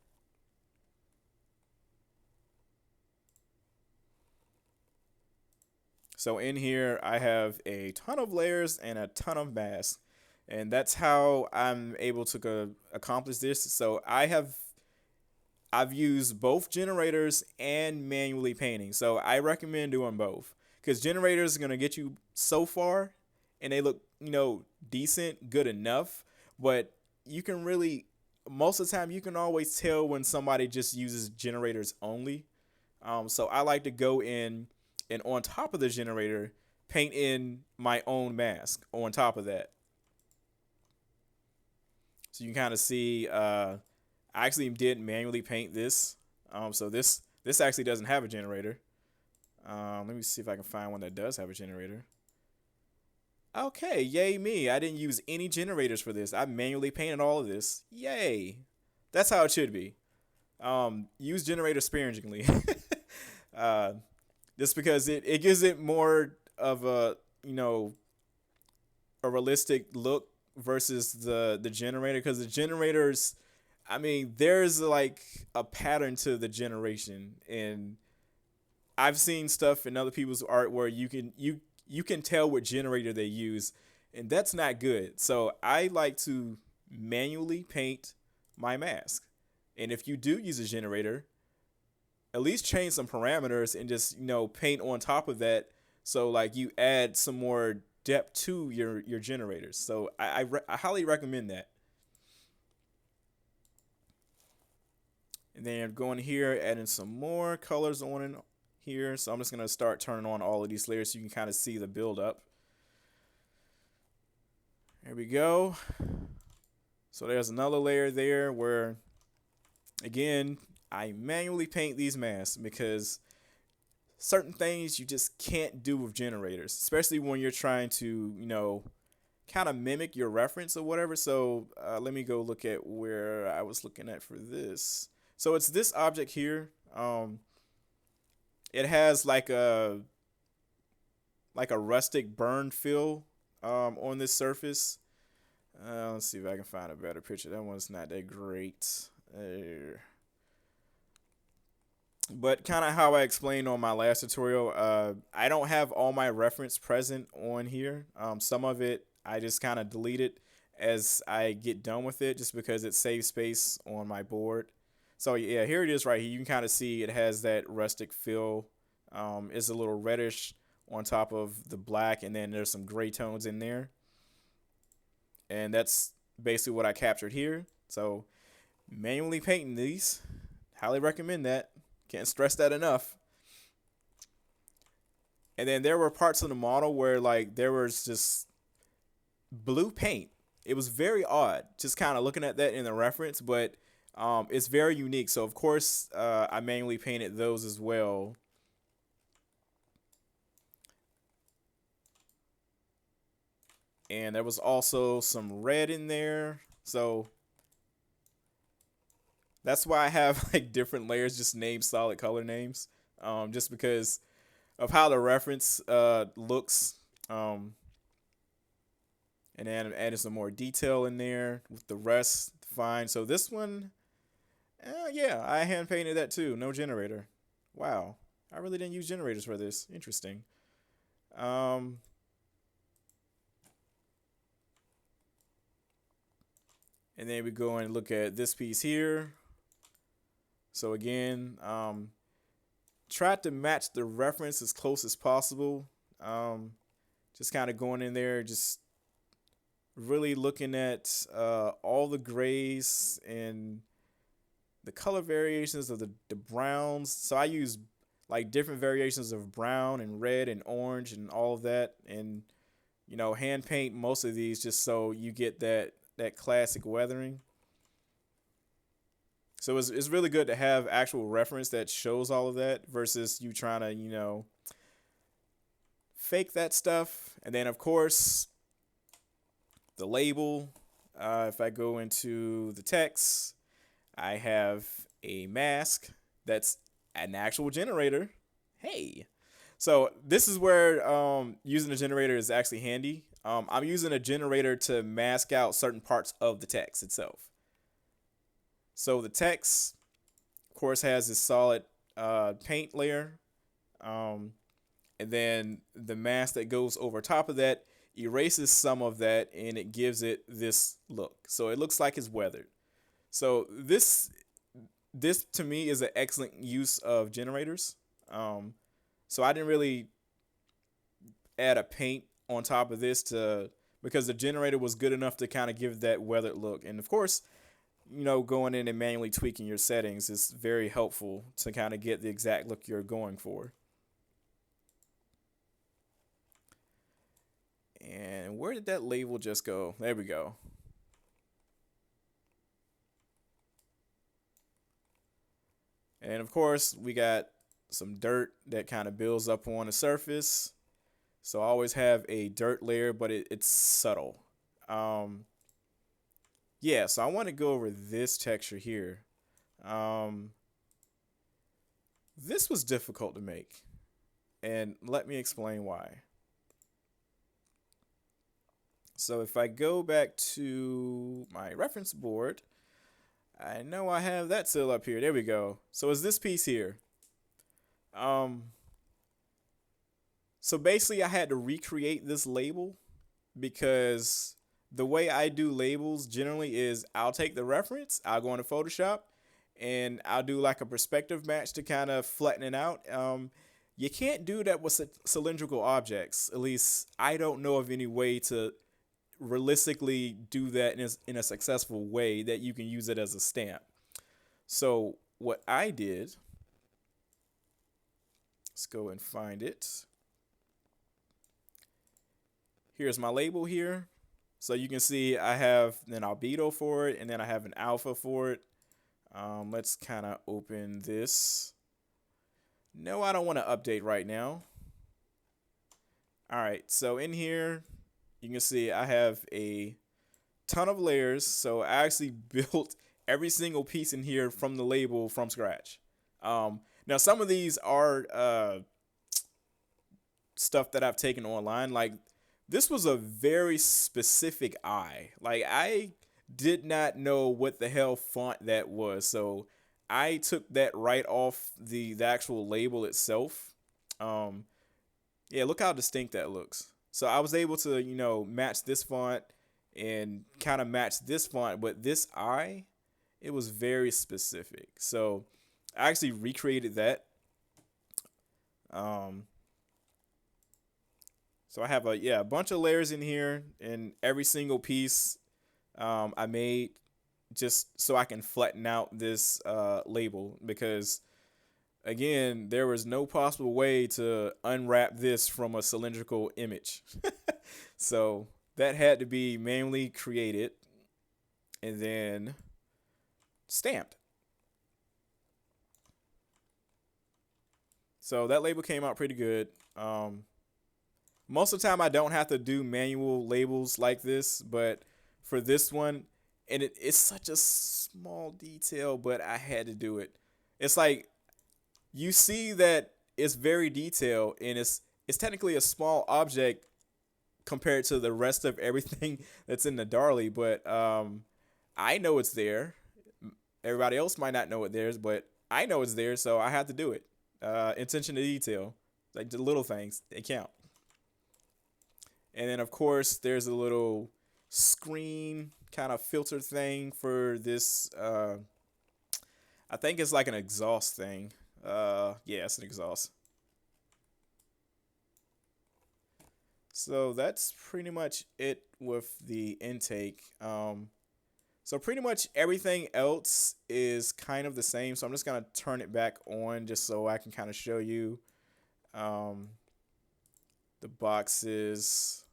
So in here, I have a ton of layers and a ton of masks. And that's how I'm able to accomplish this. So I I've used both generators and manually painting. So I recommend doing both because generators are going to get you so far and they look, decent, good enough. But you can really, most of the time, you can always tell when somebody just uses generators only. So I like to go in and on top of the generator, paint in my own mask on top of that. So you can kind of see, I actually did manually paint this. So this actually doesn't have a generator. Let me see if I can find one that does have a generator. Okay, yay me. I didn't use any generators for this. I manually painted all of this. Yay. That's how it should be. Use generators sparingly. uh, just because it gives it more of a realistic look versus the generator, because the generators, I mean, there's like a pattern to the generation, and I've seen stuff in other people's art where you can tell what generator they use, and that's not good. So I like to manually paint my mask. And if you do use a generator, at least change some parameters and just, paint on top of that. So like you add some more depth to your generators. So I highly recommend that. And then going here, adding some more colors on in here. So I'm just gonna start turning on all of these layers so you can kind of see the build up. There we go. So there's another layer there where, again, I manually paint these masks because certain things you just can't do with generators, especially when you're trying to, kind of mimic your reference or whatever. So let me go look at where I was looking at for this. So it's this object here. It has like a rustic burn feel on this surface. Let's see if I can find a better picture. That one's not that great. But kind of how I explained on my last tutorial, I don't have all my reference present on here. Some of it I just kind of delete it as I get done with it, just because it saves space on my board. So yeah, here it is right here. You can kind of see it has that rustic feel. It's a little reddish on top of the black, and then there's some gray tones in there. And that's basically what I captured here. So manually painting these, highly recommend that. Can't stress that enough. And then there were parts of the model where like there was just blue paint. It was very odd, just kind of looking at that in the reference, but it's very unique. So of course I manually painted those as well. And there was also some red in there. So that's why I have like different layers, just named solid color names, just because of how the reference looks. And then added some more detail in there with the rest. Fine. So this one, yeah, I hand painted that too. No generator. Wow. I really didn't use generators for this. Interesting. And then we go and look at this piece here. So again, try to match the reference as close as possible. Just kind of going in there, just really looking at all the grays and the color variations of the browns. So I use like different variations of brown and red and orange and all of that, and hand paint most of these just so you get that classic weathering. So it's really good to have actual reference that shows all of that versus you trying to, fake that stuff. And then, of course, the label. If I go into the text, I have a mask that's an actual generator. Hey. So this is where using a generator is actually handy. I'm using a generator to mask out certain parts of the text itself. So the text, of course, has this solid paint layer. And then the mask that goes over top of that erases some of that, and it gives it this look. So it looks like it's weathered. So this this to me is an excellent use of generators. Um, so I didn't really add a paint on top of this to because the generator was good enough to kind of give that weathered look. And of course, going in and manually tweaking your settings is very helpful to kind of get the exact look you're going for. And where did that label just go? There we go. And of course, we got some dirt that kind of builds up on the surface. So I always have a dirt layer, but it's subtle. Um, yeah, so I want to go over this texture here. Um, this was difficult to make, and let me explain why. So if I go back to my reference board, I know I have that still up here. There we go. So it's this piece here. Um, so basically I had to recreate this label because the way I do labels generally is I'll take the reference, I'll go into Photoshop, and I'll do like a perspective match to kind of flatten it out. You can't do that with cylindrical objects. At least I don't know of any way to realistically do that in a successful way that you can use it as a stamp. So what I did, let's go and find it. Here's my label here. So you can see I have an albedo for it, and then I have an alpha for it. Let's kind of open this. No, I don't want to update right now. All right, so in here, you can see I have a ton of layers. So I actually built every single piece in here from the label from scratch. Now, some of these are stuff that I've taken online. Like, this was a very specific eye. Like, I did not know what the hell font that was. So I took that right off the actual label itself. Yeah, look how distinct that looks. So I was able to, match this font and kind of match this font, but this eye, it was very specific. So I actually recreated that. So I have a bunch of layers in here, and every single piece I made just so I can flatten out this label because again, there was no possible way to unwrap this from a cylindrical image. So that had to be manually created and then stamped. So that label came out pretty good. Most of the time I don't have to do manual labels like this, but for this one, and it's such a small detail, but I had to do it. It's like you see that it's very detailed, and it's technically a small object compared to the rest of everything that's in the Darley, but I know it's there. Everybody else might not know it theirs, but I know it's there, so I have to do it. Attention to detail, like the little things, they count. And then of course there's a little screen kind of filter thing for this. I think it's like an exhaust thing. Yeah, it's an exhaust. So that's pretty much it with the intake. So pretty much everything else is kind of the same. So I'm just gonna turn it back on just so I can kind of show you the boxes.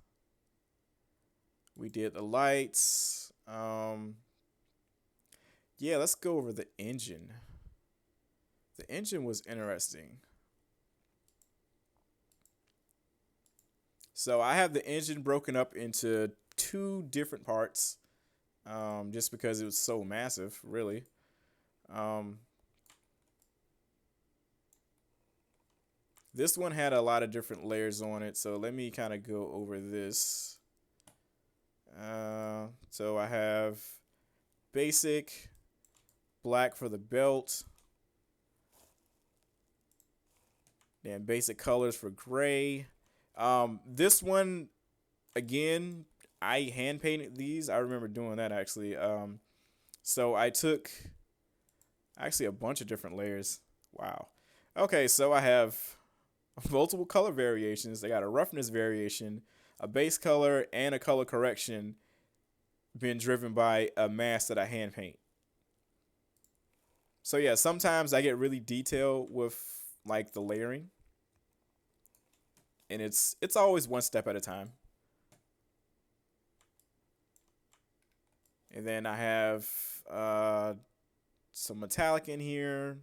We did the lights. Yeah, let's go over the engine. The engine was interesting. So I have the engine broken up into two different parts, just because it was so massive, really. This one had a lot of different layers on it, so let me kind of go over this. So I have basic, black for the belt, then basic colors for gray. This one, again, I hand painted these. I remember doing that actually. So I took Actually, a bunch of different layers. Wow. Okay, so I have multiple color variations. I got a roughness variation, a base color, and a color correction being driven by a mask that I hand paint. So yeah, sometimes I get really detailed with like the layering, and it's always one step at a time. And then I have uh, some metallic in here.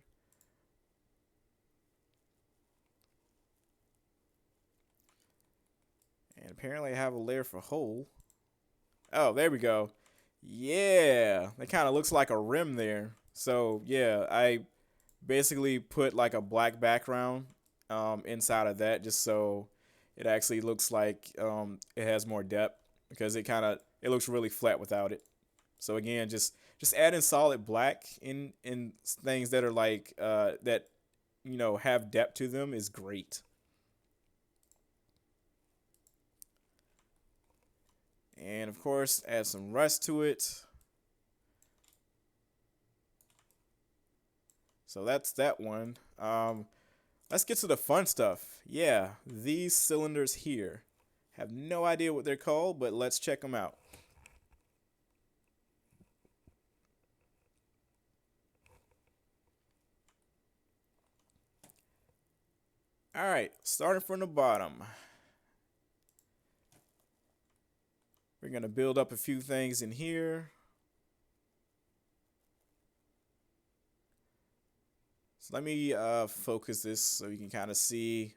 And apparently I have a layer for hole. Oh, there we go. Yeah, that kind of looks like a rim there. So yeah, I basically put like a black background inside of that just so it actually looks like it has more depth because it looks really flat without it. So again, just adding solid black in things that are like that have depth to them is great. And of course, add some rust to it. So that's that one. Let's get to the fun stuff. Yeah, these cylinders here. Have no idea what they're called, but let's check them out. All right, starting from the bottom. We're going to build up a few things in here. So let me focus this so you can kind of see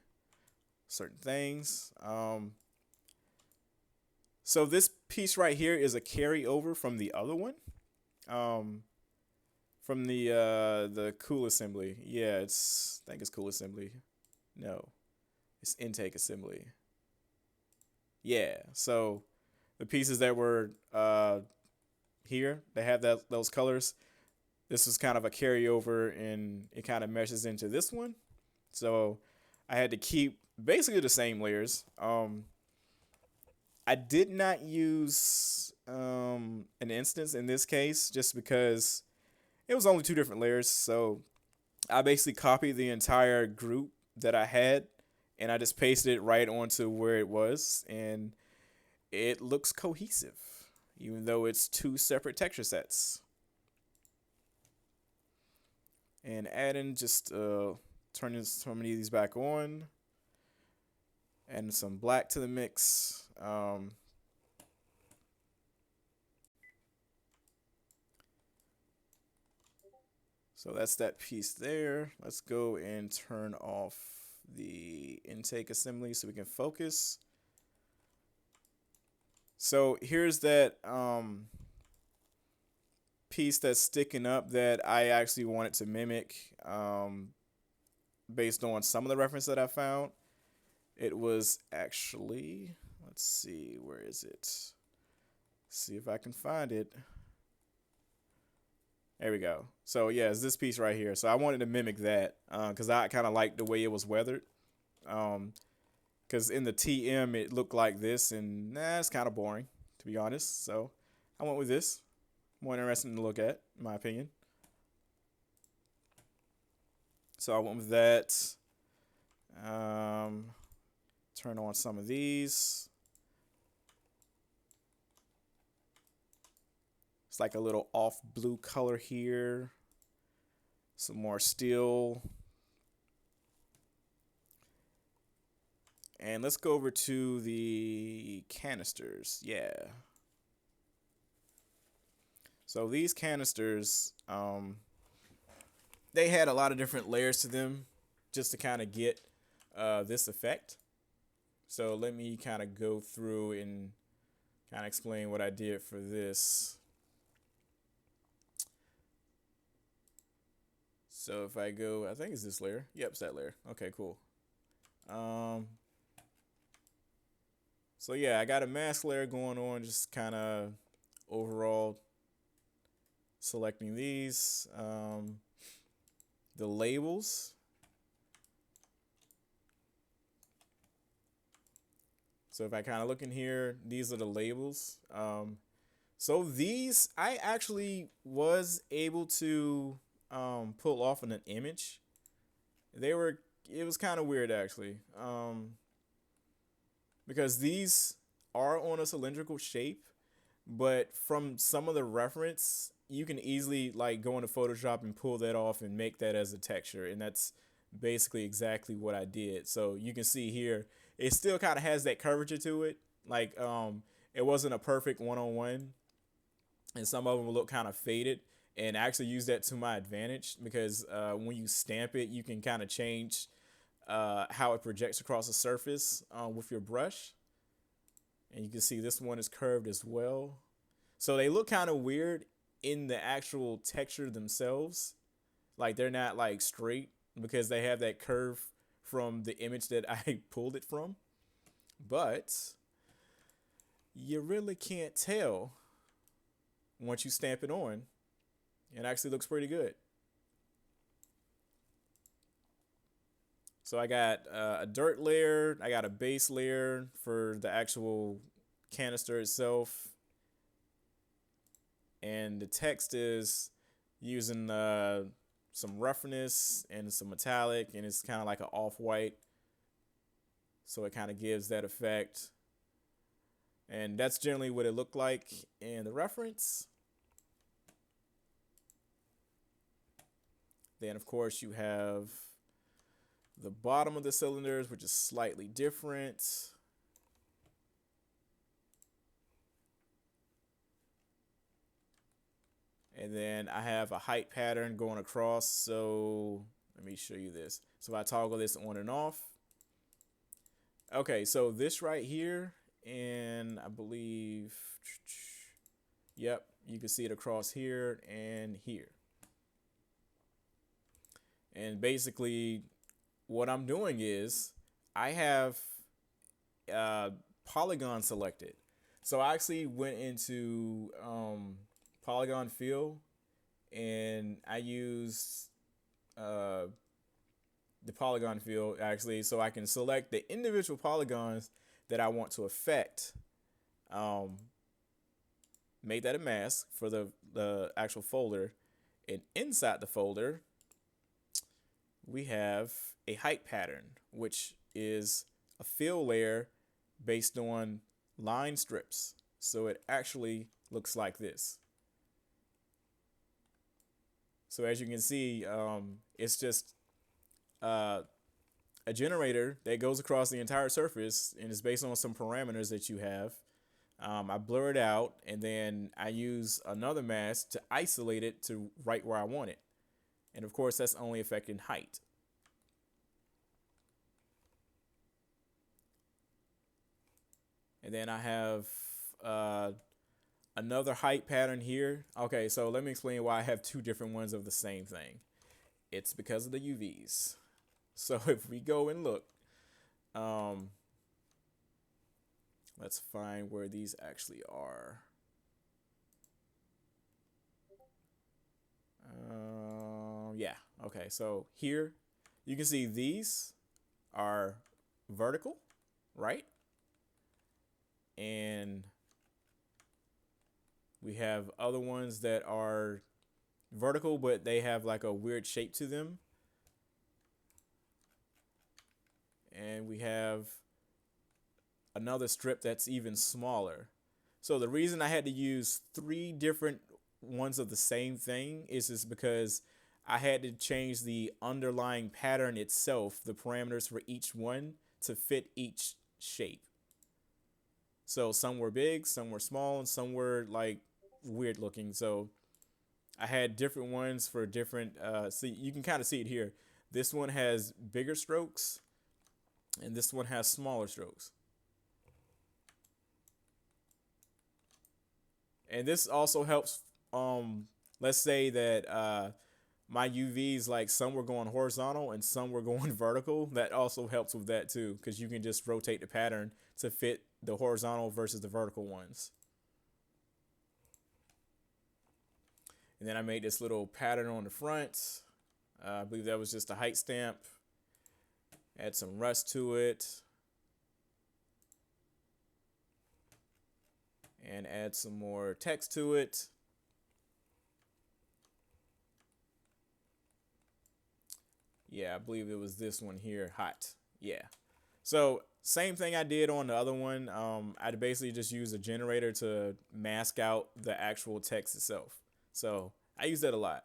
certain things. So this piece right here is a carryover from the other one. From the cool assembly. Yeah, I think it's cool assembly. No, it's intake assembly. Yeah, so the pieces that were here, they have those colors. This was kind of a carryover, and it kind of meshes into this one. So I had to keep basically the same layers. I did not use an instance in this case just because it was only two different layers. So I basically copied the entire group that I had and I just pasted it right onto where it was, and it looks cohesive, even though it's two separate texture sets. And adding just turning some of these back on, and some black to the mix. So that's that piece there. Let's go and turn off the intake assembly so we can focus. So here's that piece that's sticking up that I actually wanted to mimic based on some of the reference that I found. It was actually, let's see, where is it? See if I can find it. There we go. So yeah, it's this piece right here. So I wanted to mimic that because I kind of liked the way it was weathered. Because in the TM it looked like this, and it's kind of boring to be honest. So I went with this. More interesting to look at, in my opinion. So I went with that. Turn on some of these. It's like a little off blue color here. Some more steel. And let's go over to the canisters. Yeah. So these canisters, they had a lot of different layers to them just to kind of get this effect. So let me kind of go through and kind of explain what I did for this. So if I go, I think it's this layer. Yep, it's that layer. Okay, cool. So yeah, I got a mask layer going on, just kind of overall selecting these. The labels. So if I kind of look in here, these are the labels. So these, I actually was able to pull off in an image. They were it was kind of weird actually. Because these are on a cylindrical shape, but from some of the reference, you can easily like go into Photoshop and pull that off and make that as a texture, and that's basically exactly what I did. So you can see here, it still kind of has that curvature to it. Like it wasn't a perfect one-on-one, and some of them will look kind of faded. And I actually use that to my advantage because when you stamp it, you can kind of change how it projects across the surface with your brush. And you can see this one is curved as well. So they look kind of weird in the actual texture themselves. Like they're not like straight because they have that curve from the image that I pulled it from. But you really can't tell once you stamp it on. It actually looks pretty good. So I got a dirt layer, I got a base layer for the actual canister itself, and the text is using some roughness and some metallic, and it's kind of like an off-white, so it kind of gives that effect. And that's generally what it looked like in the reference. Then of course you have the bottom of the cylinders, which is slightly different. And then I have a height pattern going across. So let me show you this. So I toggle this on and off. Okay, so this right here, and I believe, yep, you can see it across here and here. And basically what I'm doing is I have polygon selected. So I actually went into polygon fill, and I used the polygon fill actually, so I can select the individual polygons that I want to affect. Make that a mask for the actual folder, and inside the folder we have a height pattern, which is a fill layer based on line strips. So it actually looks like this. So as you can see, it's just a generator that goes across the entire surface, and it's based on some parameters that you have. I blur it out, and then I use another mask to isolate it to right where I want it. And of course, that's only affecting height. And then I have another height pattern here. Okay, so let me explain why I have two different ones of the same thing. It's because of the UVs. So if we go and look, let's find where these actually are. Yeah, okay, so here you can see these are vertical, right? And we have other ones that are vertical, but they have like a weird shape to them. And we have another strip that's even smaller. So the reason I had to use 3 different ones of the same thing is just because I had to change the underlying pattern itself, the parameters for each one, to fit each shape. So some were big, some were small, and some were like weird looking. So I had different ones for different, so you can kind of see it here. This one has bigger strokes, and this one has smaller strokes. And this also helps, let's say that my UVs, like some were going horizontal and some were going vertical. That also helps with that too, because you can just rotate the pattern to fit the horizontal versus the vertical ones. And then I made this little pattern on the front. I believe that was just a height stamp. Add some rust to it. And add some more text to it. Yeah, I believe it was this one here, hot. Yeah. So same thing I did on the other one. I'd basically just use a generator to mask out the actual text itself. So I use that a lot.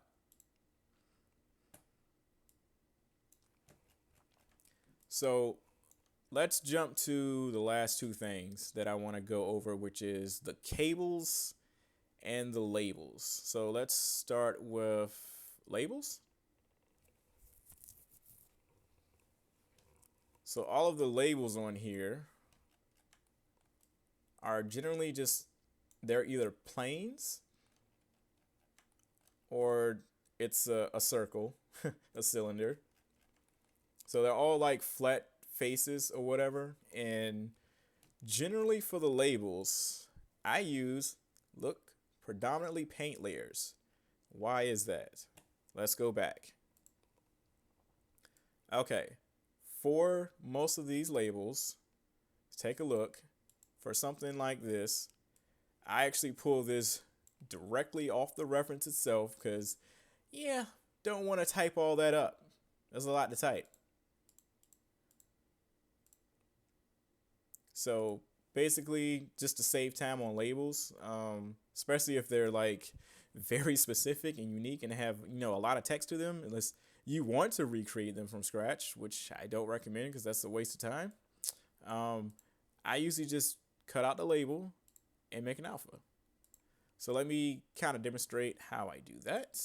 So let's jump to the last two things that I want to go over, which is the cables and the labels. So let's start with labels. So all of the labels on here are generally just, they're either planes or it's a circle, a cylinder. So they're all like flat faces or whatever. And generally for the labels, I use, look, predominantly paint layers. Why is that? Let's go back. Okay, for most of these labels, take a look. For something like this, I actually pull this directly off the reference itself because, yeah, don't want to type all that up. There's a lot to type. So basically, just to save time on labels, especially if they're like very specific and unique and have, you know, a lot of text to them, unless you want to recreate them from scratch, which I don't recommend because that's a waste of time. I usually just cut out the label and make an alpha. So let me kind of demonstrate how I do that.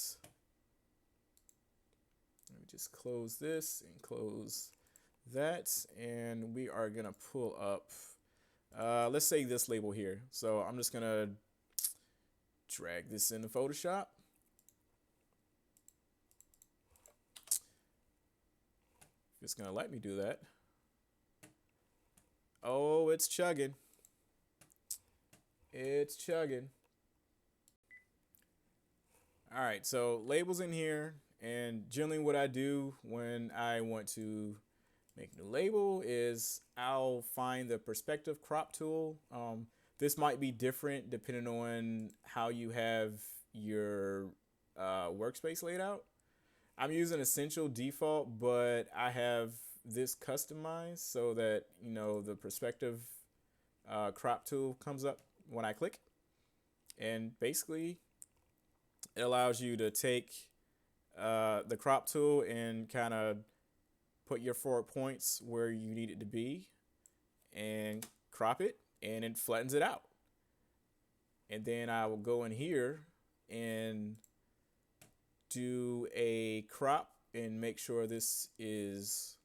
Let me just close this and close that, and we are gonna pull up, let's say this label here. So I'm just gonna drag this into Photoshop. It's gonna let me do that. Oh, it's chugging. It's chugging. All right, so labels in here, and generally what I do when I want to make a new label is I'll find the perspective crop tool. This might be different depending on how you have your workspace laid out. I'm using Essential default, but I have this customized so that, you know, the perspective crop tool comes up when I click. And basically, it allows you to take the crop tool and kind of put your 4 points where you need it to be and crop it, and it flattens it out. And then I will go in here and do a crop and make sure this is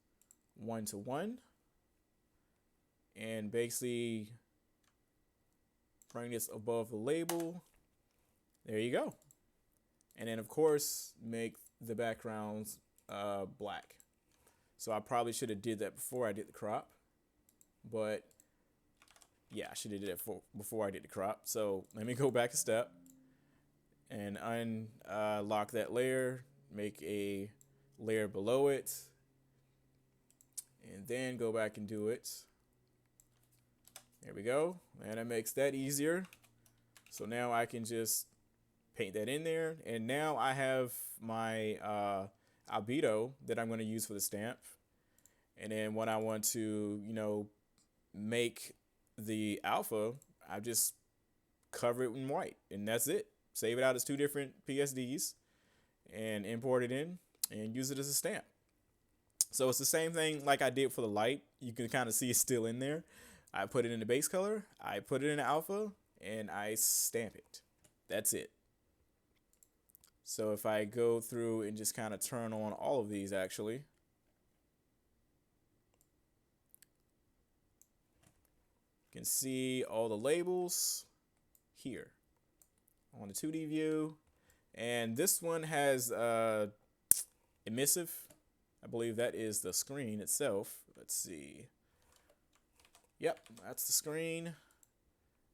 1:1, and basically bring this above the label. There you go. And then of course make the backgrounds black. So I probably should have did that before I did the crop, but yeah, I should have did that before I did the crop. So let me go back a step and unlock that layer, make a layer below it, and then go back and do it. There we go, and it makes that easier. So now I can just paint that in there, and now I have my albedo that I'm going to use for the stamp. And then when I want to, you know, make the alpha, I just cover it in white, and that's it. Save it out as 2 different PSDs and import it in and use it as a stamp. So it's the same thing like I did for the light. You can kind of see it's still in there. I put it in the base color, I put it in alpha, and I stamp it. That's it. So if I go through and just kind of turn on all of these, actually, you can see all the labels here on the 2D view. And this one has emissive. I believe that is the screen itself. Let's see. Yep, that's the screen.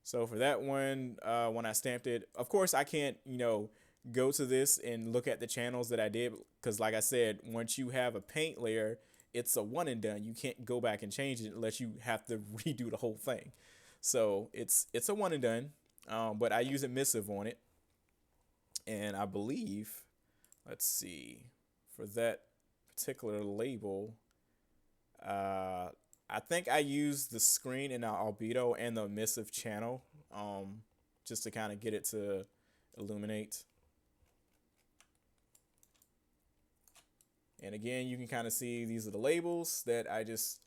So for that one, when I stamped it, of course I can't, you know, go to this and look at the channels that I did, because like I said, once you have a paint layer, it's a one and done. You can't go back and change it unless you have to redo the whole thing. So it's a one and done, but I use emissive on it. And I believe, let's see, for that particular label, uh, I think I used the screen and the albedo and the emissive channel, just to kind of get it to illuminate. And again, you can kind of see these are the labels that I just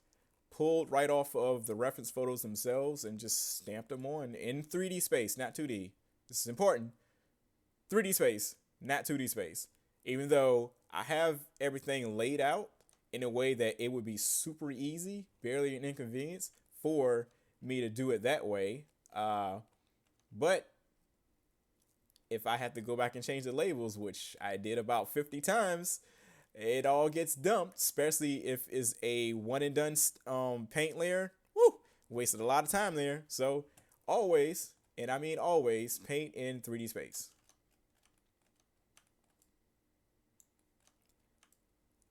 pulled right off of the reference photos themselves and just stamped them on in 3D space, not 2D. This is important. 3D space, not 2D space. Even though I have everything laid out in a way that it would be super easy, barely an inconvenience for me to do it that way. But if I had to go back and change the labels, which I did about 50 times, it all gets dumped, especially if it's a one and done paint layer. Woo! Wasted a lot of time there. So always, and I mean always, paint in 3D space.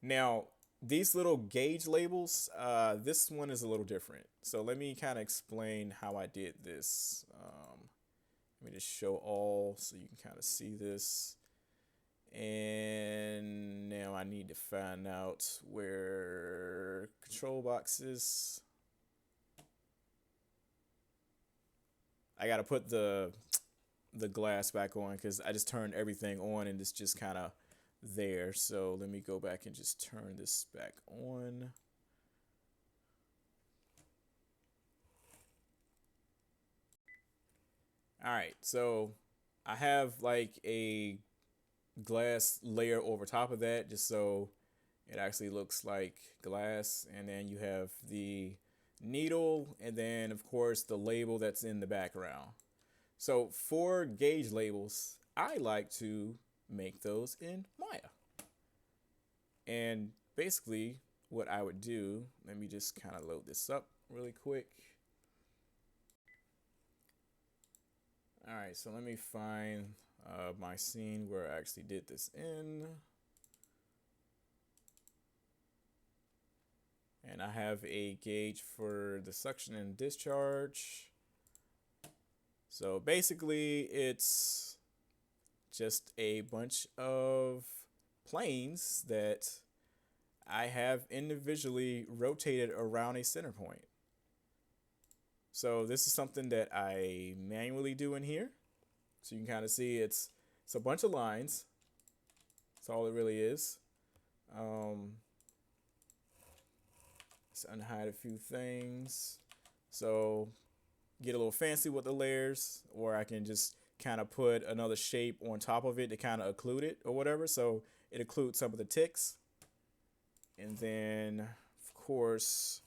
Now, these little gauge labels, this one is a little different. So let me kind of explain how I did this. Let me just show all so you can kind of see this. And now I need to find out where control box is. I got to put the glass back on because I just turned everything on and it's just kind of there. So let me go back and just turn this back on. All right, so I have like a glass layer over top of that just so it actually looks like glass, and then you have the needle, and then of course the label that's in the background. So for gauge labels, I like to make those in Maya. And basically what I would do, let me just kind of load this up really quick. All right, so let me find my scene where I actually did this in. And I have a gauge for the suction and discharge. So basically it's just a bunch of planes that I have individually rotated around a center point. So this is something that I manually do in here. So you can kind of see it's a bunch of lines. That's all it really is. Let's unhide a few things. So get a little fancy with the layers, or I can just kind of put another shape on top of it to kind of occlude it or whatever. So it occludes some of the ticks. And then of course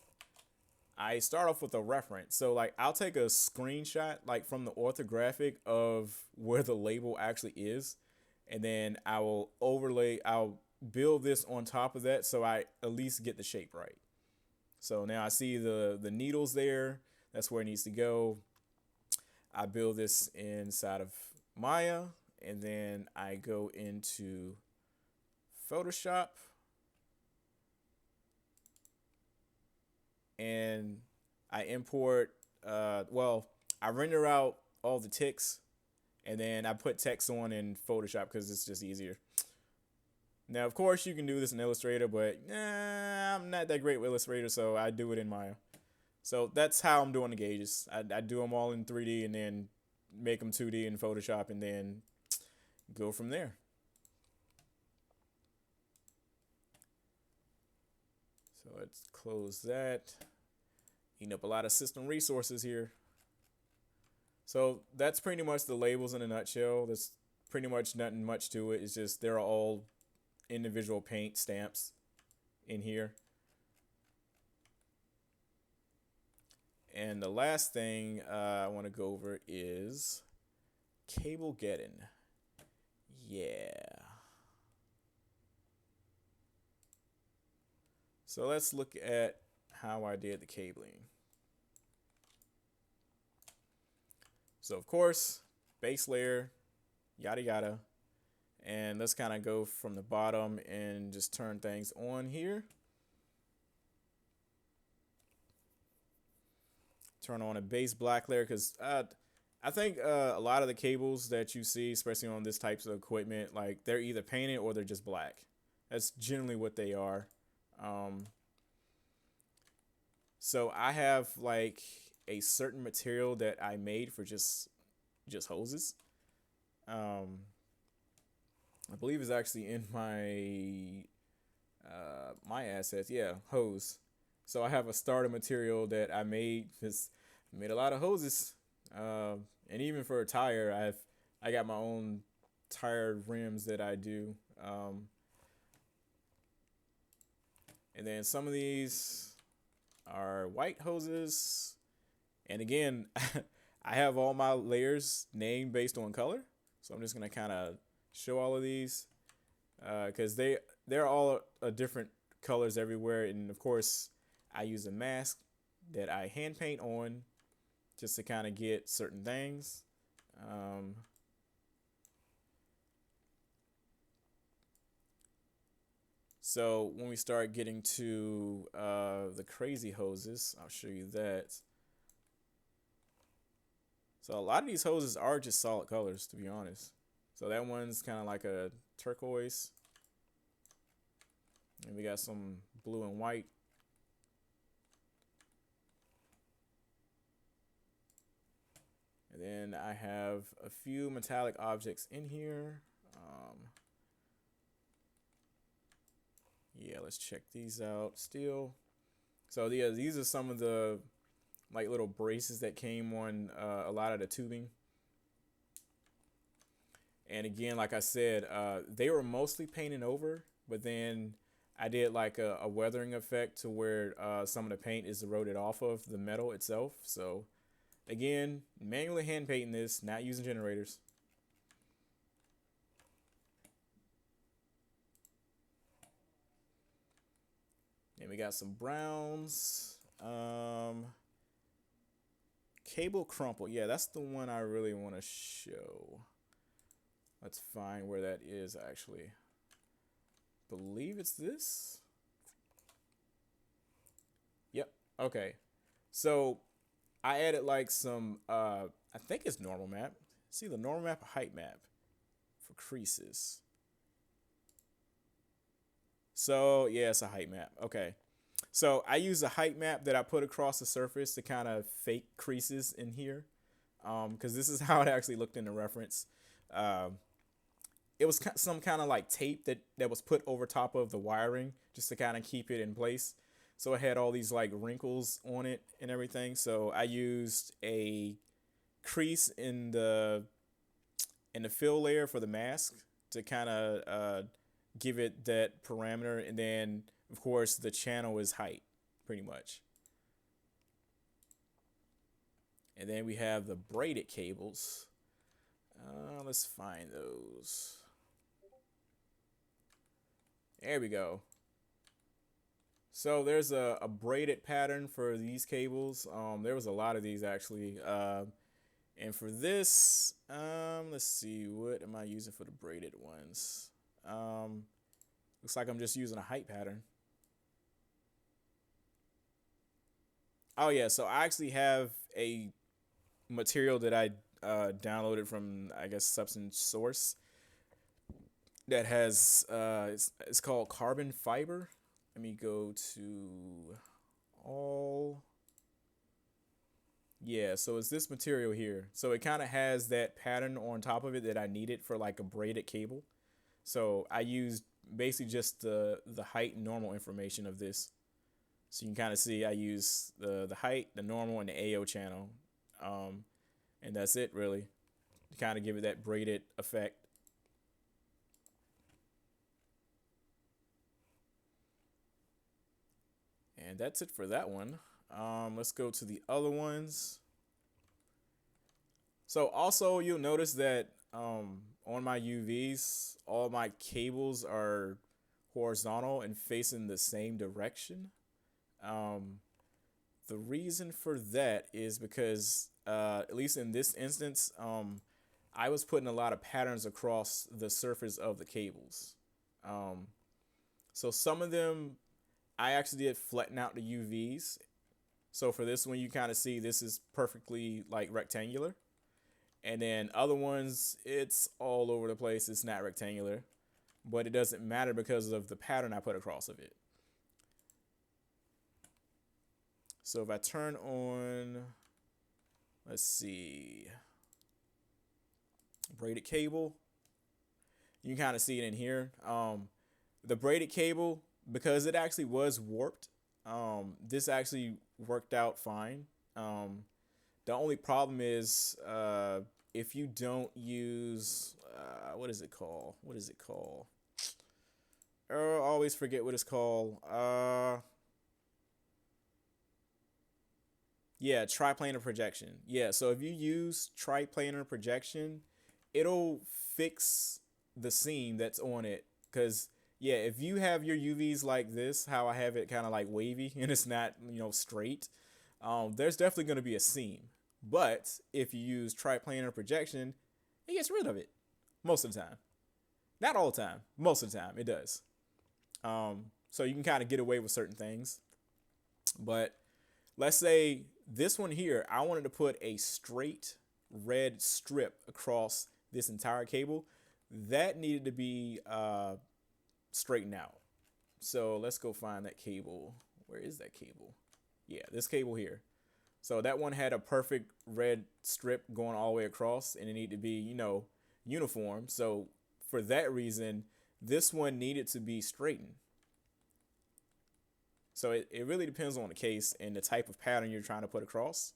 I start off with a reference. So like I'll take a screenshot like from the orthographic of where the label actually is, and then I'll build this on top of that so I at least get the shape right. So now I see the needles there. That's where it needs to go. I build this inside of Maya, and then I go into Photoshop. And I import, I render out all the ticks, and then I put text on in Photoshop because it's just easier. Now, of course, you can do this in Illustrator, but I'm not that great with Illustrator, so I do it in Maya. So that's how I'm doing the gauges. I do them all in 3D and then make them 2D in Photoshop and then go from there. So let's close that. Eating up a lot of system resources here. So that's pretty much the labels in a nutshell. There's pretty much nothing much to it. It's just they're all individual paint stamps in here. And the last thing I want to go over is cable getting. Yeah. So let's look at how I did the cabling. So of course, base layer, yada yada. And let's kind of go from the bottom and just turn things on here. Turn on a base black layer because I think a lot of the cables that you see, especially on this types of equipment, like they're either painted or they're just black. That's generally what they are. Um, so I have like a certain material that I made for just hoses. Um, I believe it's actually in my my assets. Yeah, hose. So I have a starter material that I made. Cause I made a lot of hoses, and even for a tire, I got my own tire rims that I do. And then some of these are white hoses. And again, I have all my layers named based on color. So I'm just gonna kind of show all of these because they're all different colors everywhere. And of course, I use a mask that I hand paint on just to kind of get certain things. Um, so when we start getting to the crazy hoses, I'll show you that. So a lot of these hoses are just solid colors, to be honest. So that one's kind of like a turquoise. And we got some blue and white. And then I have a few metallic objects in here. Yeah, let's check these out still. So yeah, these are some of the like little braces that came on a lot of the tubing. And again, like I said, they were mostly painted over, but then I did like a weathering effect to where some of the paint is eroded off of the metal itself. So again, manually hand painting this, not using generators. And we got some browns. Cable crumple. Yeah, that's the one I really want to show. Let's find where that is actually. Believe it's this. Yep. Okay. So I added like some I think it's normal map. See the normal map, height map for creases. So yeah, it's a height map. Okay. So I use a height map that I put across the surface to kind of fake creases in here. Because this is how it actually looked in the reference. Um, it was some kind of like tape that was put over top of the wiring just to kind of keep it in place. So it had all these like wrinkles on it and everything. So I used a crease in the fill layer for the mask to kind of give it that parameter, and then of course the channel is height pretty much. And then we have the braided cables. Let's find those. There we go. So there's a braided pattern for these cables. There was a lot of these actually. And for this, let's see, what am I using for the braided ones? Looks like I'm just using a height pattern. Oh yeah, so I actually have a material that I downloaded from, I guess, Substance Source that has it's called carbon fiber. Let me go to all. Yeah, so it's this material here. So it kind of has that pattern on top of it that I needed for like a braided cable. So I used basically just the height and normal information of this. So you can kind of see I use the height, the normal, and the AO channel. And that's it really, to kind of give it that braided effect. And that's it for that one. Let's go to the other ones. So also you'll notice that on my UVs, all my cables are horizontal and facing the same direction. The reason for that is because, at least in this instance, I was putting a lot of patterns across the surface of the cables. So some of them I actually did flatten out the UVs. So for this one, you kind of see this is perfectly like rectangular. And then other ones, it's all over the place. It's not rectangular. but it doesn't matter because of the pattern I put across of it. So if I turn on, let's see, braided cable, you can kind of see it in here. The braided cable, because it actually was warped, this actually worked out fine. The only problem is if you don't use, what is it called? What is it called? I always forget what it's called. Yeah, triplanar projection. Yeah, so if you use triplanar projection, it'll fix the seam that's on it. Because, yeah, if you have your UVs like this, how I have it kind of like wavy and it's not, straight, there's definitely going to be a seam. But if you use triplanar projection, it gets rid of it most of the time. Not all the time. Most of the time, it does. So you can kind of get away with certain things. But let's say this one here, I wanted to put a straight red strip across this entire cable. That needed to be straightened out. So let's go find that cable. Where is that cable? Yeah, this cable here. So that one had a perfect red strip going all the way across, and it needed to be, uniform. So for that reason, this one needed to be straightened. So it really depends on the case and the type of pattern you're trying to put across.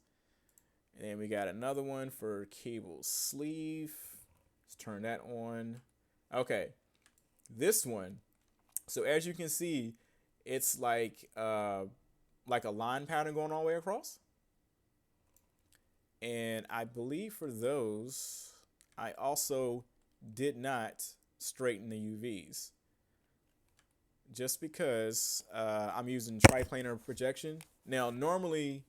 And then we got another one for cable sleeve. Let's turn that on. Okay, this one. So as you can see, it's like a line pattern going all the way across. And I believe for those, I also did not straighten the UVs. Just because I'm using triplanar projection. Now, normally,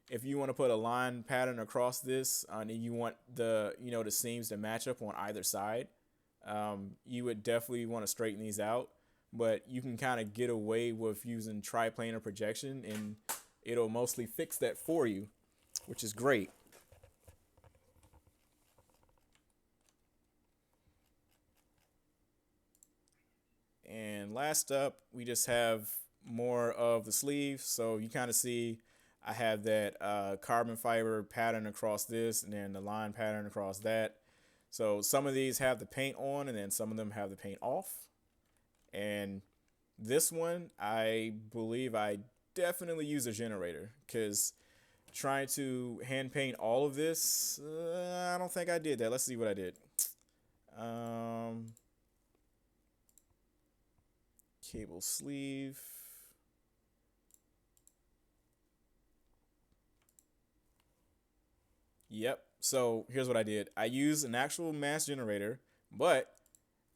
if you want to put a line pattern across this and you want the seams to match up on either side, you would definitely want to straighten these out. But you can kind of get away with using triplanar projection, and it'll mostly fix that for you, which is great. And last up, we just have more of the sleeve. So you kind of see I have that carbon fiber pattern across this and then the line pattern across that. So some of these have the paint on and then some of them have the paint off. And this one, I believe I definitely use a generator because trying to hand paint all of this, I don't think I did that. Let's see what I did. Cable sleeve. Yep. So here's what I did. I used an actual mass generator, but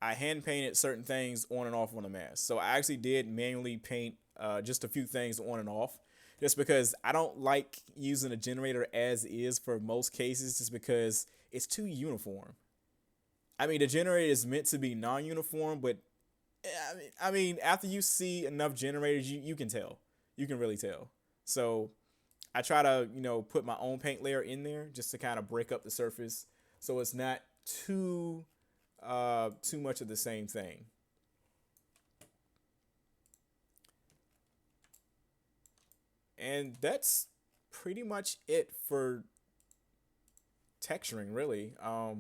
I hand painted certain things on and off on the mass. So I actually did manually paint just a few things on and off, just because I don't like using a generator as is for most cases, just because it's too uniform. I mean, the generator is meant to be non-uniform, but I mean, after you see enough generators, you can tell. You can really tell. So I try to, put my own paint layer in there just to kind of break up the surface so it's not too much of the same thing. And that's pretty much it for texturing, really. I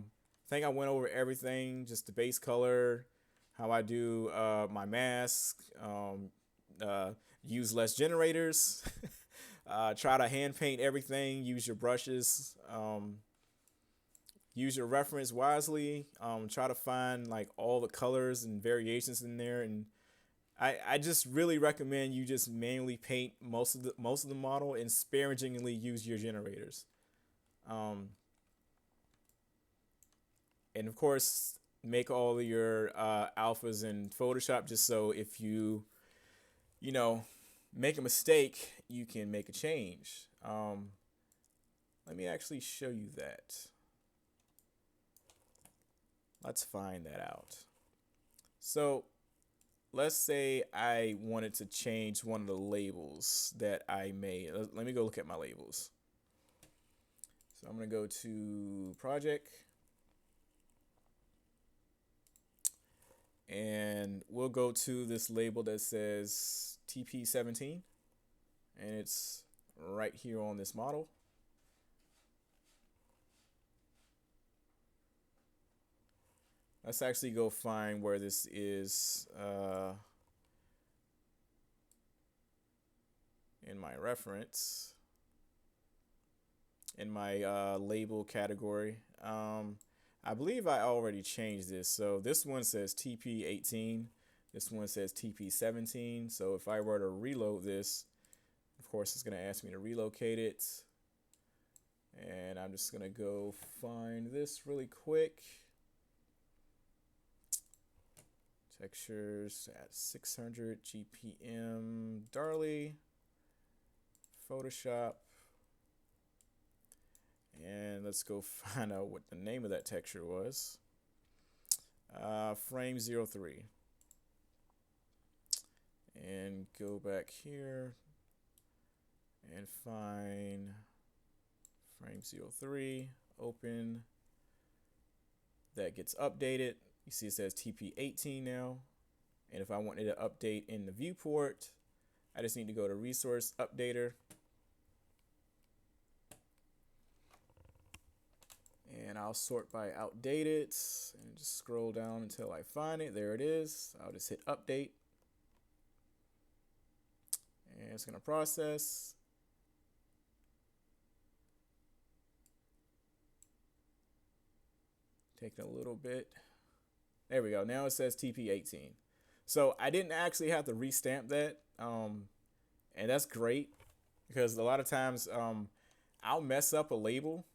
think I went over everything, just the base color, how I do my mask, use less generators, try to hand paint everything, use your brushes, use your reference wisely, try to find like all the colors and variations in there. And I just really recommend you just manually paint most of the model and sparingly use your generators. And of course, make all of your alphas in Photoshop just so if you make a mistake, you can make a change. Let me actually show you that. Let's find that out. So let's say I wanted to change one of the labels that I made. Let me go look at my labels. So I'm going to go to project. And we'll go to this label that says TP17, and it's right here on this model. Let's actually go find where this is in my reference, in my label category. I believe I already changed this. So this one says TP18. This one says TP17. So if I were to reload this, of course, it's going to ask me to relocate it. And I'm just going to go find this really quick. Textures at 600 GPM Darley. Photoshop. And let's go find out what the name of that texture was. Frame 03. And go back here and find frame 03. Open. That gets updated. You see it says TP18 now. And if I wanted to update in the viewport, I just need to go to Resource Updater. And I'll sort by outdated and just scroll down until I find it. There it is. I'll just hit update. And it's going to process. Taking a little bit. There we go. Now it says TP18. So I didn't actually have to restamp that. And that's great because a lot of times I'll mess up a label.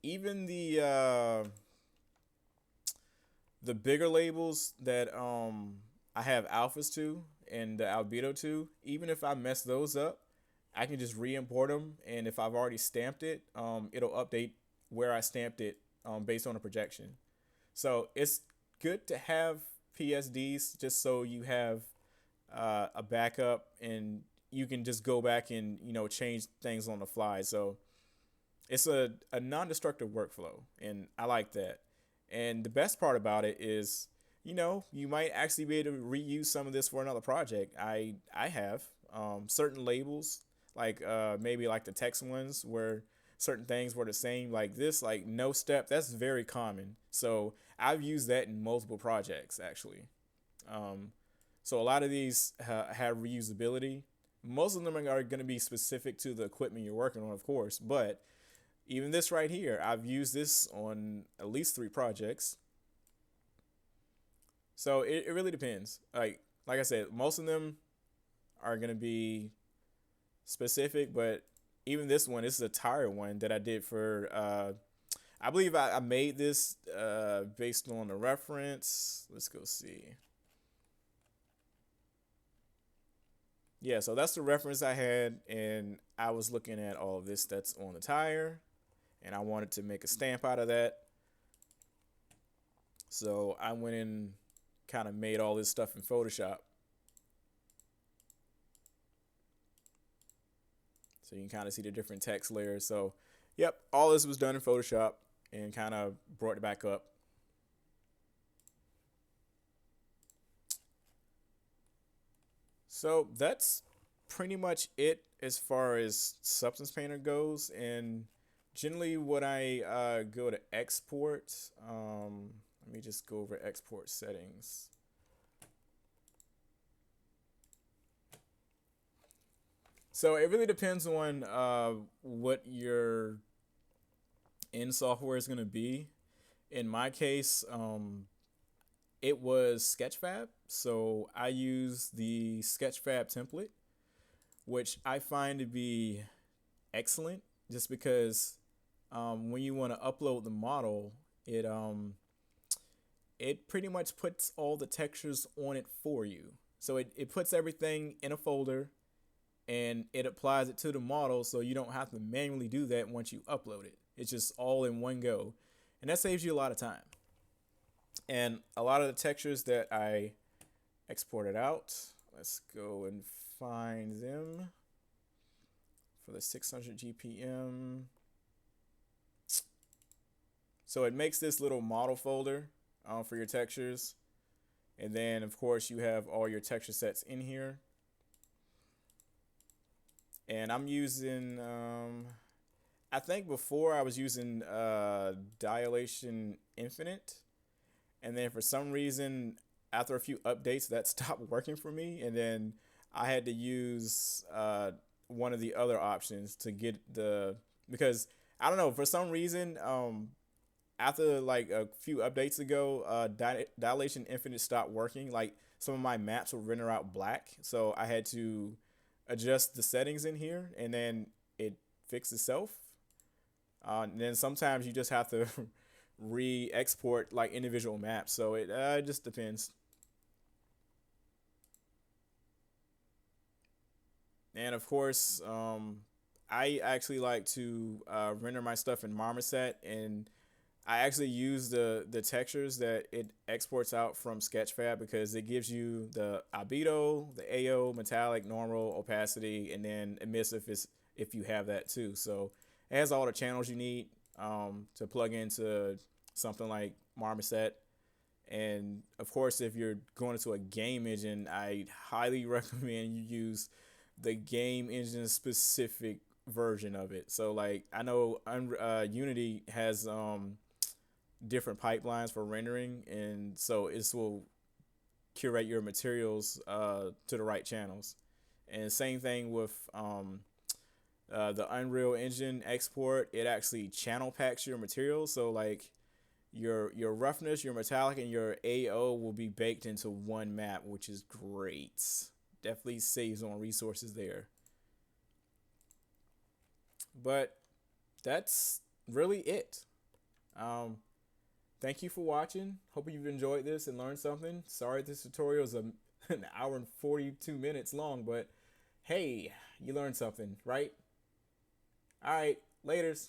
Even the bigger labels that I have alphas to and the albedo to, even if I mess those up, I can just re-import them. And if I've already stamped it, it'll update where I stamped it based on a projection. So it's good to have PSDs just so you have a backup and you can just go back and change things on the fly. So it's a non-destructive workflow, and I like that. And the best part about it is, you might actually be able to reuse some of this for another project. I have certain labels, like maybe like the text ones where certain things were the same, like this, like no step. That's very common. So I've used that in multiple projects, actually. So a lot of these have reusability. Most of them are going to be specific to the equipment you're working on, of course, but even this right here, I've used this on at least 3 projects. So it really depends. Like I said, most of them are going to be specific, but even this one, this is a tire one that I did for, I believe I made this based on the reference. Let's go see. Yeah, so that's the reference I had, and I was looking at all of this that's on the tire. And I wanted to make a stamp out of that. So I went in, kind of made all this stuff in Photoshop. So you can kind of see the different text layers. So, yep, all this was done in Photoshop and kind of brought it back up. So that's pretty much it as far as Substance Painter goes. And generally, when I go to export, let me just go over export settings. So it really depends on what your end software is going to be. In my case, it was Sketchfab. So I use the Sketchfab template, which I find to be excellent just because when you want to upload the model, it pretty much puts all the textures on it for you. So it puts everything in a folder and it applies it to the model, so you don't have to manually do that once you upload it. It's just all in one go, and that saves you a lot of time. And a lot of the textures that I exported out, let's go and find them for the 600 GPM. So it makes this little model folder for your textures, And then of course you have all your texture sets in here. And I'm using I think before I was using Dilation Infinite, and then for some reason after a few updates that stopped working for me, and then I had to use one of the other options to get the, because I don't know, for some reason after like a few updates ago, Dilation Infinite stopped working. Like some of my maps would render out black, so I had to adjust the settings in here, and then it fixed itself. And then sometimes you just have to re-export like individual maps, so it just depends. And of course, I actually like to render my stuff in Marmoset, and I actually use the textures that it exports out from Sketchfab, because it gives you the albedo, the AO, metallic, normal, opacity, and then emissive if you have that too. So it has all the channels you need to plug into something like Marmoset. And of course, if you're going into a game engine, I highly recommend you use the game engine specific version of it. So like I know Unity has different pipelines for rendering, and so it will curate your materials to the right channels. And same thing with the Unreal Engine export. It actually channel packs your materials, so like your roughness, your metallic, and your AO will be baked into one map, which is great. Definitely saves on resources there. But that's really it. Um, Thank you for watching. Hope you've enjoyed this and learned something. Sorry this tutorial is an hour and 42 minutes long, but hey, you learned something, right? All right, laters.